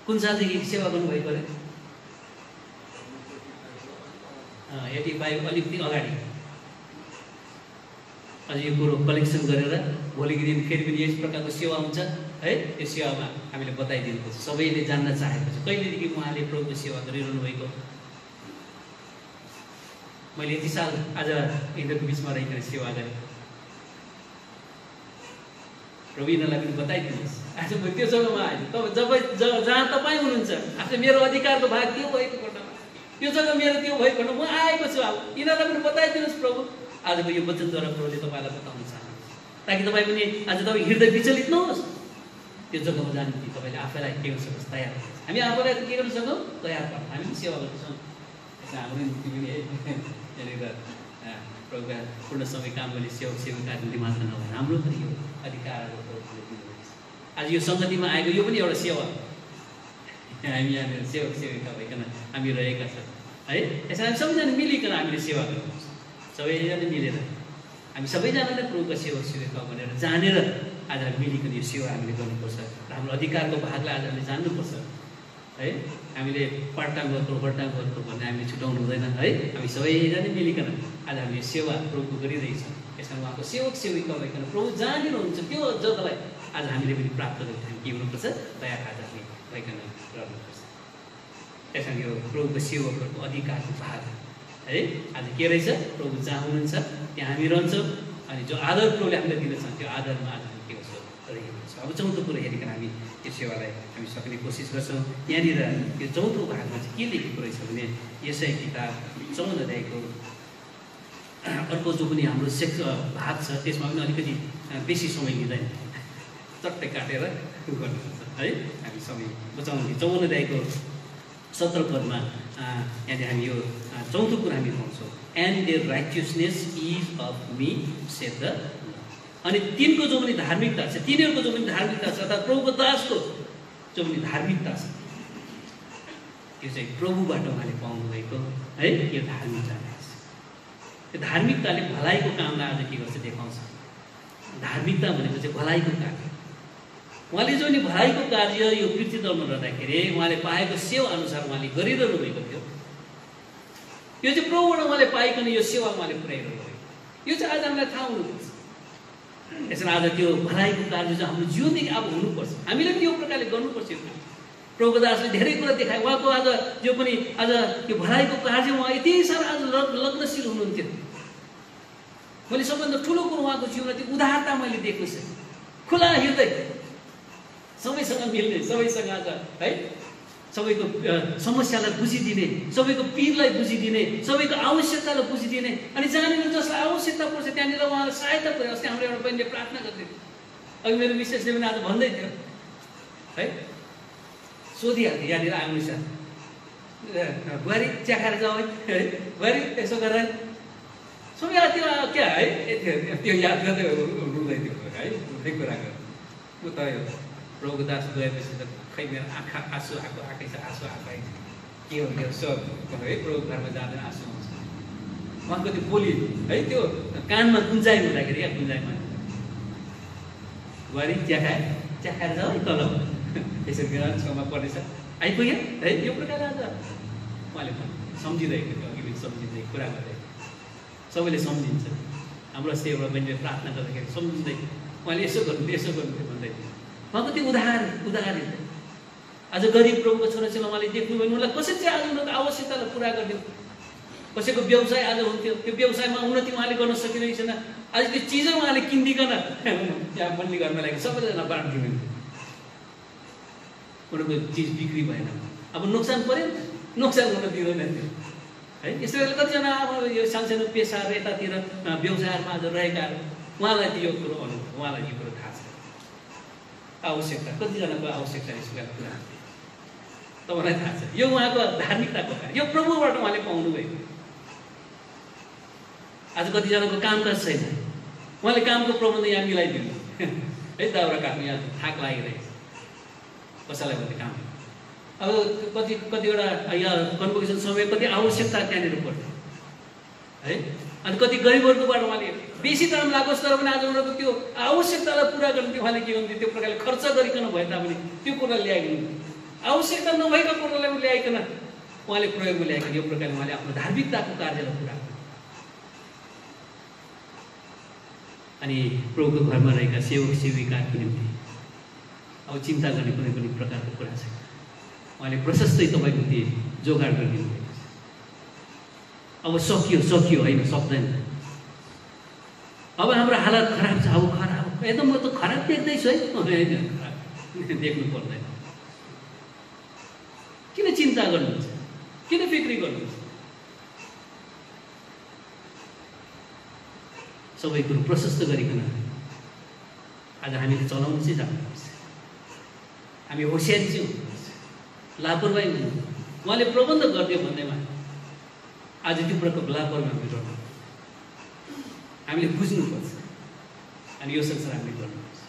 कुन सालदेखि सेवा गर्नुभएको अरे? 85 अलिकति अगाडि। अझ यो कुरो कलेक्सन गरेर भोलिको दिन फेरि पनि यस प्रकारको सेवा हुन्छ है। त्यो सेवामा हामीले बताइदिनुपर्छ, सबैले जान्न चाहेको छ कहिलेदेखि उहाँले प्रभुको सेवा गरिरहनु भएको। मैले यति साल आज यिनीहरूको बिचमा रहिकन सेवा गरेँ। प्रभु यिनीहरूलाई पनि बताइदिनुहोस्। आज म त्यो जग्गामा आएँ, जहाँ तपाईँ हुनुहुन्छ आज मेरो अधिकारको भाग त्यो भएको खण्डमा, त्यो जग्गा मेरो त्यो भएको खण्ड म आएको छु। अब यिनीहरूलाई पनि बताइदिनुहोस् प्रभु। आजको यो वचनद्वारा प्रभुले तपाईँलाई बताउन चाहनुहुन्छ ताकि तपाईँ पनि आज तपाईँ हृदय विचलित नहोस्। त्यो जग्गामा जानु कि तपाईँले आफैलाई के गर्न सक्नुहोस्, तयार। हामी आफैलाई के गर्न सक्छौँ, तयार पार्नु। हामी पनि सेवा गर्छौँ। हाम्रो निम्ति पनि यहाँनिर प्रभुका पूर्ण समय काम गर्ने सेवक सेविकाको निम्ति मात्र नभएर हाम्रो पनि यो अधिकारहरू आज यो सङ्गतिमा आएको यो पनि एउटा सेवा। हामी यहाँनिर सेवक सेविका भइकन हामी रहेका छौँ है। यसमा हामी सबैजना मिलिकन हामीले सेवा गर्नुपर्छ। सबैजना मिलेर हामी सबैजनाले प्रभुका सेवक सेविका भनेर जानेर आज मिलिकन यो सेवा हामीले गर्नुपर्छ। र हाम्रो अधिकारको भागलाई आज हामीले जान्नुपर्छ है। हामीले पार्ट टाइम वर्कर भन्ने हामीले छुट्याउनु हुँदैन है। हामी सबैजना मिलिकन आज हामीले सेवा प्रभुको गरिरहेछौँ। यसमा उहाँको सेवक सेविका भइकन प्रभु जहाँनिर हुनुहुन्छ त्यो जग्गालाई आज हामीले पनि प्राप्त गर्नु के हुनुपर्छ, तयार आज हामी भइकन रहनुपर्छ। त्यसमा यो प्रभुको सेवकहरूको अधिकारको भाग है। आज के रहेछ, प्रभु जहाँ हुनुहुन्छ त्यहाँ हामी रहन्छौँ। अनि जो आदर प्रभुले हामीलाई दिन चाहन्छ त्यो आदरमा आज हामी के गर्छौँ रहेको छ। अब चौथो कुरो हेरिकन हामी यो सेवालाई हामी सक्ने कोसिस गर्छौँ। यहाँनिर यो चौथो भागमा चाहिँ के लेखेको रहेछ भने यशाया किताब 14 अध्यायको अर्को जो पनि हाम्रो भाग छ त्यसमा पनि अलिकति बेसी समय लिँदैन, चट्टै काटेर गर्नुपर्छ है, हामी समय बचाउने। 14 अध्यायको 17 पदमा यहाँनिर हामी यो चौथो कुरा हामी पाउँछौँ, and their righteousness is of me said the Lord. अनि तिनको जो पनि धार्मिकता छ, तिनीहरूको जो पनि धार्मिकता छ अर्थात् प्रभुको दासको जो पनि धार्मिकता छ त्यो चाहिँ प्रभुबाट उहाँले पाउनुभएको है, यो धार्मिकता छ। यो धार्मिकताले भलाइको कामलाई आज के गर्छ देखाउँछ। धार्मिकता भनेको चाहिँ भलाइको कार्य। उहाँले जो नि भलाइको कार्य यो पृथ्वी तलमा रहँदाखेरि उहाँले पाएको सेवा अनुसार उहाँले गरिरहनु भएको थियो। यो चाहिँ प्रभुबाट उहाँले पाइकन यो सेवा उहाँले पुर्याइरहनु भएको, यो चाहिँ आज हामीलाई थाहा हुनुपर्छ। यसरी आज त्यो भलाइको कार्य चाहिँ हाम्रो जीवनदेखि अब हुनुपर्छ, हामीले पनि यो प्रकारले गर्नुपर्छ। यो काम प्रभुको दासले धेरै कुरा देखाए। उहाँको आज जो पनि आज यो भलाइको कार्य उहाँ यति साह्रो आज लग्नशील हुनुहुन्थ्यो। मैले सबभन्दा ठुलो कुरो उहाँको जीवनमा त्यो उदारता मैले देखेको छु। खुला हृदय, सबैसँग मिल्ने, सबैसँग आज है सबैको समस्यालाई बुझिदिने, सबैको पीरलाई बुझिदिने, सबैको आवश्यकतालाई बुझिदिने, अनि जहाँनिर जसलाई आवश्यकता पर्छ त्यहाँनिर उहाँलाई सहायता पुर्याए। अस्ति हाम्रो एउटा बहिनीले प्रार्थना गर्दै थियो, अघि मेरो विशेषले पनि आज भन्दै थियो है, सोधिहाल्थ्यो यहाँनिर आउनुहोस् बुहारी चिया खाएर जाऊ है, बुहारी यसो गरेर सबै त्यो क्या है त्यो याद गर्दै रुँदै थियो है, रुँदै कुरा गर्नु। ऊ त यो प्रभुको दास गएपछि त खै मेरो आँखा आँसु आएको आएकै छ, आँसु आएको के हो यो सब है, प्रभु घरमा जाँदैन आँसु आउँछ। उहाँको त्यो बोली है त्यो कानमा गुन्जाइ हुँदाखेरि क्या गुन्जाइमा बुहारी चिया खाएर जाऊ है तल यसरी गरेर छेउमा पर्नेछ आइपुग्यो है, यो प्रकारले आज उहाँले सम्झिरहेको थियो, अघि पनि सम्झिँदै कुरा गर्दै सबैले सम्झिन्छ। हाम्रो अस्ति एउटा बहिनीले प्रार्थना गर्दाखेरि सम्झिँदै उहाँले यसो गर्नुहुन्थ्यो यसो गर्नुहुन्थ्यो भन्दै थियो। उहाँको त्यो उदाहरण आज गरिब प्रभुको छोराछोरीलाई उहाँले देख्नुभयो भने उनलाई कसरी चाहिँ आज उनीहरूको आवश्यकतालाई पुरा गरिदियो। कसैको व्यवसाय आज हुन्थ्यो, त्यो व्यवसायमा उन्नति उहाँले गर्न सकिरहेको छैन, आज त्यो चिजै उहाँले किनिदिकन त्यहाँ बन्दी गर्न लागि सबैजना बाँडिदिनु, उनीहरूको चिज बिक्री भएन, अब नोक्सान पऱ्यो, नोक्सान हुन दिँदैन थियो है। यस्तो बेला कतिजना अब यो सानसानो पेसाहरू यतातिर व्यवसायहरूमा आज रहेकाहरू उहाँलाई त यो कुरो अनुभव, उहाँलाई यो कुरो थाहा छ। आवश्यकता कतिजनाको आवश्यकता यसको कुरा तपाईँलाई थाहा छ। यो उहाँको धार्मिकताको कार्य, यो प्रभुबाट उहाँले पाउनुभएको। आज कतिजनाको कामकाज छैन, उहाँले कामको प्रबन्ध यहाँ मिलाइदिनु है, दाउरा काट्नु यहाँ थाक लागिरहेको छ कसैलाई भन्ने काम। अब कतिवटा यहाँ कन्भोकेसन समय कति आवश्यकता त्यहाँनिर पर्छ है, अनि कति गरिबहरूकोबाट उहाँले बेसी दाम लागोस् तर पनि आज उनीहरूको त्यो आवश्यकतालाई पुरा गर्ने उहाँले के हुन्थ्यो त्यो प्रकारले खर्च गरिकन भए तापनि त्यो कुरा ल्याइदिनु, आवश्यकता नभएका कुरालाई पनि ल्याइकन उहाँले प्रयोगमा ल्याइकन यो प्रकारले उहाँले आफ्नो धार्मिकताको कार्यलाई पुरा गर्नु। अनि प्रभुको घरमा रहेका सेवक सेविकाको निम्ति अब चिन्ता गर्ने कुनै पनि प्रकारको कुरा छैन, उहाँले प्रशस्तै तपाईँको निम्ति जोगाड गरिदिनु भएको छ। अब सकियो होइन, सक्दैन। अब हाम्रो हालत खराब छ, अब खराब एकदम म त खराब देख्दैछु है, खराब देख्नु पर्दैन। किन चिन्ता गर्नुहुन्छ, किन फिक्री गर्नुहुन्छ? सबै कुरो प्रशस्त गरिकन आज हामीले चलाउनु चाहिँ जानुपर्छ। हामी होसियारी चाहिँ हुनुपर्छ, लापरवाही हुनु। उहाँले प्रबन्ध गरिदियो भन्दैमा आज त्यो प्रकारको लापरवाही हामी गर्नु, हामीले बुझ्नुपर्छ अनि यो संसार हामीले गर्नुपर्छ।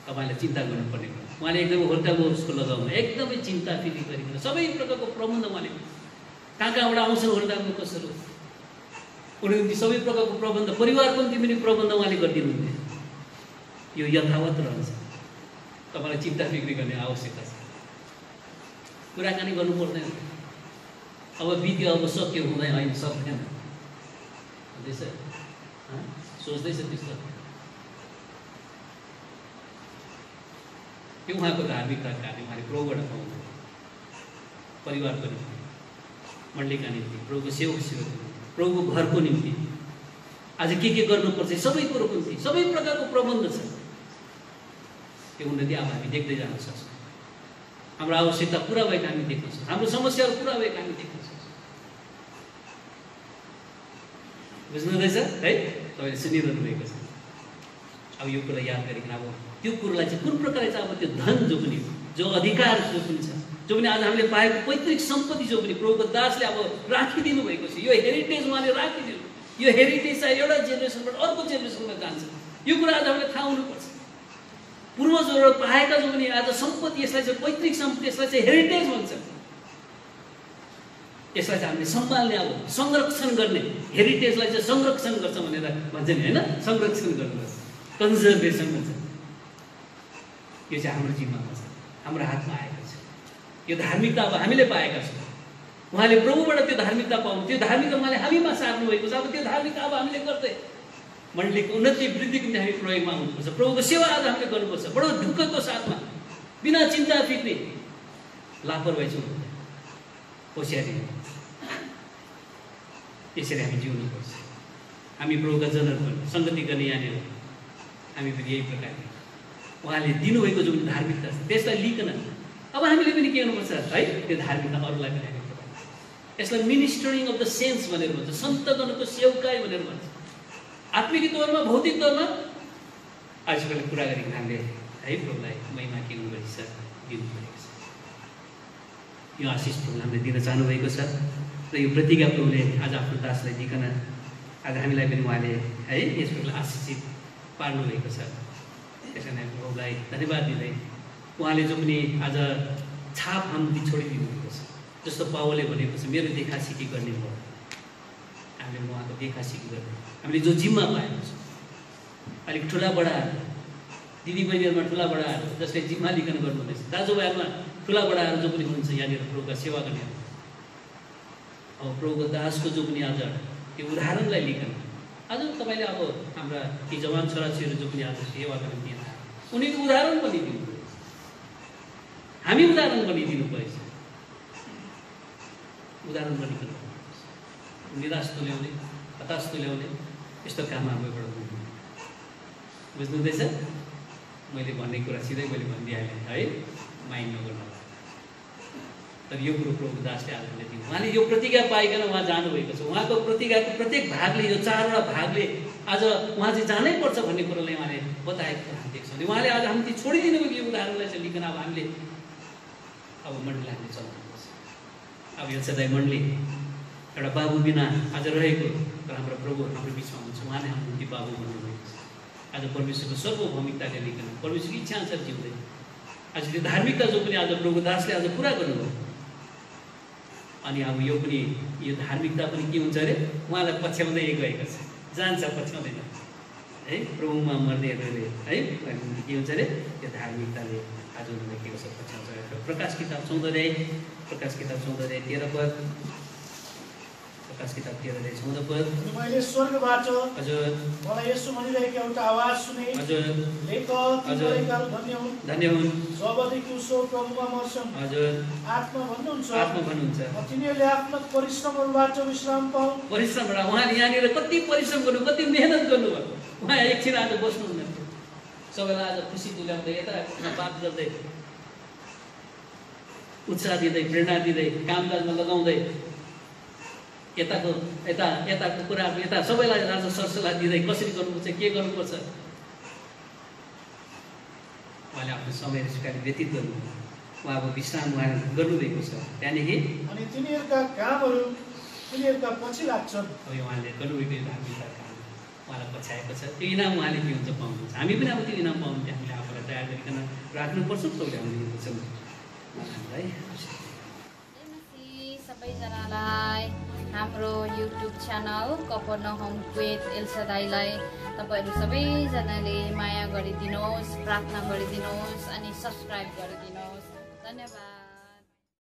तपाईँलाई चिन्ता गर्नुपर्ने कुरा उहाँले एकदमै होल्टाको उसको लगाउनु, एकदमै चिन्ता फिक्री गरिकन सबै प्रकारको प्रबन्ध उहाँले कहाँबाट आउँछ होल्टाको कसरी उनीहरू निम्ति सबै प्रकारको प्रबन्ध, परिवारको निम्ति पनि प्रबन्ध उहाँले गरिदिनुहुन्थ्यो। यो यथावत रहन्छ, तपाईँलाई चिन्ता फिक्री गर्ने आवश्यकता छ, कुराकानी गर्नु पर्दैन। अब बित्यो, अब सक्यो, हुँदैन, होइन सक्दैन हुँदैछ, सोच्दैछ त्यस्तो। यो उहाँको धार्मिकता कार्य उहाँले प्रभुबाट पाउनु, परिवारको निम्ति, मण्डलीका निम्ति, प्रभुको सेवक सेवकको निम्ति, प्रभुको घरको निम्ति। आज के गर्नुपर्छ सबै कुरोको निम्ति सबै प्रकारको प्रबन्ध छ। त्यो उन्नति अब हामी देख्दै जान सक्छौँ। हाम्रो आवश्यकता पुरा भएको हामी देख्न सक्छौँ, हाम्रो समस्याहरू पुरा भएको हामी देख्न सक्छौँ। बुझ्नुहुँदैछ है? तपाईँले सुनिरहनु भएको छ। अब यो कुरा याद गरिकन अब त्यो कुरोलाई चाहिँ कुन प्रकारले चाहिँ अब त्यो धन जो पनि जो अधिकार जो पनि छ, जो पनि आज हामीले पाएको पैतृक सम्पत्ति जो पनि प्रभुको दासले अब राखिदिनु भएको छ, यो हेरिटेज उहाँले राखिदिनु, यो हेरिटेज चाहिँ एउटा जेनेरेसनबाट अर्को जेनेरेसनमा जान्छ। यो कुरा आज हामीले थाहा हुनुपर्छ। पूर्वजहरू पाएका जो पनि आज सम्पत्ति, यसलाई चाहिँ पैतृक सम्पत्ति, यसलाई चाहिँ हेरिटेज भन्छ। यसलाई चाहिँ हामीले सम्हाल्ने, अब संरक्षण गर्ने, हेरिटेजलाई चाहिँ संरक्षण गर्छ भनेर भन्छ नि होइन, संरक्षण गर्नुपर्छ, कन्जर्भेसन भन्छ। यो चाहिँ हाम्रो जिम्मामा छ, हाम्रो हातमा आएको छ। यो धार्मिकता अब हामीले पाएका छौँ। उहाँले प्रभुबाट त्यो धार्मिकता पाउनु, त्यो धार्मिकता उहाँले हामीमा सार्नु भएको छ। अब त्यो धार्मिकता अब हामीले गर्दै मण्डलीको उन्नति वृद्धिको निम्ति हामी प्रयोगमा हुनुपर्छ। प्रभुको सेवा आज हामीले गर्नुपर्छ बडो ढुक्कको साथमा, बिना चिन्ता फिक्री, लापरवाही चाहिँ हुँदैन, होसियारी। यसरी हामी जिउनुपर्छ। हामी प्रभुका जनहरू सङ्गति गर्ने यहाँनिर हामी पनि यही प्रकारले उहाँले दिनुभएको जुन धार्मिकता छ त्यसलाई लिकन अब हामीले पनि के गर्नुपर्छ है, त्यो धार्मिकता अरूलाई पनि हामी प्रदान। यसलाई मिनिस्टरिङ अफ द सेन्स भनेर भन्छ, सन्तगणको सेवकाई भनेर भन्छ। आत्मिक तौरमा, भौतिक तौरमा आजकल कुरा गरेको हामीले है प्रभुलाई महिमा के गर्नुपर्छ, दिनुपर्छ। यो आशिष प्रभुले हामीले दिन चाहनुभएको छ र यो प्रतिज्ञा प्रभुले आज आफ्नो दासलाई दिकन आज हामीलाई पनि उहाँले है यस प्रकारले आशिषित पार्नुभएको छ। त्यस कारण हामी प्रभुलाई धन्यवाद दिँदै उहाँले जो पनि आज छाप हामी छोडिदिनु भएको छ। जस्तो पावलले भनेको छ, मेरो देखासिकी गर्ने भयो। हामीले उहाँको देखासिकी गर्ने, हामीले जो जिम्मा पाएको छ, अलिक ठुला बडाहरू, दिदीबहिनीहरूमा ठुला बडाहरू जसले जिम्मा लिकन गर्नुहुँदैछ, दाजुभाइहरूमा ठुला बडाहरू जो पनि हुनुहुन्छ यहाँनिर प्रभुका सेवा गर्ने, अब प्रभुको दासको जो पनि आज त्यो उदाहरणलाई लिकन आज तपाईँले अब हाम्रा ती जवान छोराछोरीहरू जो पनि आज सेवा गर्न दिएन, उनीको उदाहरण पनि दिनु, हामी उदाहरण पनि दिनु परेछ। उदाहरण पनि निराश तुल्याउने, हताश तुल्याउने यस्तो काम हाम्रोबाट हुनु। बुझ्नुहुँदैछ? मैले भन्ने कुरा सिधै मैले भनिदिइहालेँ है, माइन्ड नगर्नु। तर यो कुरो प्रभुको दासले आज दिनु, उहाँले यो प्रतिज्ञा पाइकन उहाँ जानुभएको छ। उहाँको प्रतिज्ञाको प्रत्येक भागले, यो 4वटा भागले आज उहाँ चाहिँ जानै पर्छ भन्ने कुरोलाई उहाँले बताएको हामी देख्छौँ। उहाँले आज हामीले छोडिदिनु भएको यो उदाहरणलाई चाहिँ लिकन अब हामीले अब मण्डली हामीले चलाउनुपर्छ। अब यो सधैँ मण्डली एउटा बाबु बिना आज रहेको, तर हाम्रो प्रभु हाम्रो बिचमा हुन्छ। उहाँले हाम्रो निम्ति बाबु भन्नुभएको छ। आज परमेश्वरको सर्वभौमिकताले लिकन परमेश्वरको इच्छा अनुसार जिउँदै आज त्यो धार्मिकता जो पनि आज प्रभुको दासले आज पुरा गर्नुभयो। अनि अब यो पनि यो धार्मिकता पनि के हुन्छ अरे, उहाँलाई पछ्याउँदै गएको छ, जान्छ पछ्याउँदैन है। प्रभुमा मर्नेहरूले है के हुन्छ अरे, त्यो धार्मिकताले आज उनीहरूले के गर्छ, पछ्याउँछ। प्रकाश किताब 14 पद, प्रकाश किताब 13 पद। मैले स्वर्गबाट हजुर मलाई यसो भनिरहेको एउटा आवाज सुने, हजुर लेख हजुर धन्य हुन् जबदेखि उसो प्रभुमा मर्छन्, हजुर आत्मा भन्नुहुन्छ, तिनीहरूले आफ्नो परिश्रमहरूबाट विश्राम पाउन्। परिश्रमबाट उहाँले यहाँनिर कति परिश्रम गर्नु, कति मेहनत गर्नुभयो। उहाँ एकछिन आज बस्नुहुन्न थियो, सबैलाई आज खुसी तुल्याउँदै, यता बात गर्दै, उत्साह दिँदै, प्रेरणा दिँदै, कामकाजमा लगाउँदै, यताको कुराहरू यता सबैलाई आज सरसल्लाह दिँदै कसरी गर्नुपर्छ, के गर्नुपर्छ, उहाँले आफ्नो समय स्वीकार व्यतीत गर्नु, उहाँको विश्राम उहाँले गर्नुभएको छ। त्यहाँदेखि अनि तिनीहरूका कामहरू तिनीहरूका पछि लाग्छन्। अब उहाँले गर्नुभएको धार्मिकता काम उहाँलाई पछ्याएको छ। त्यो इनाम उहाँले के हुन्छ पाउनुहुन्छ। हामी पनि अब त्यो इनाम पाउनु हामीले आफूलाई तयार गरिकन राख्नुपर्छ। तपाईँले हामीले है सबैजनालाई हाम्रो युट्युब च्यानल कफरनहुम विथ एल्सादाईलाई तपाईँहरू सबैजनाले माया गरिदिनुहोस्, प्रार्थना गरिदिनुहोस् अनि सब्सक्राइब गरिदिनुहोस्। धन्यवाद।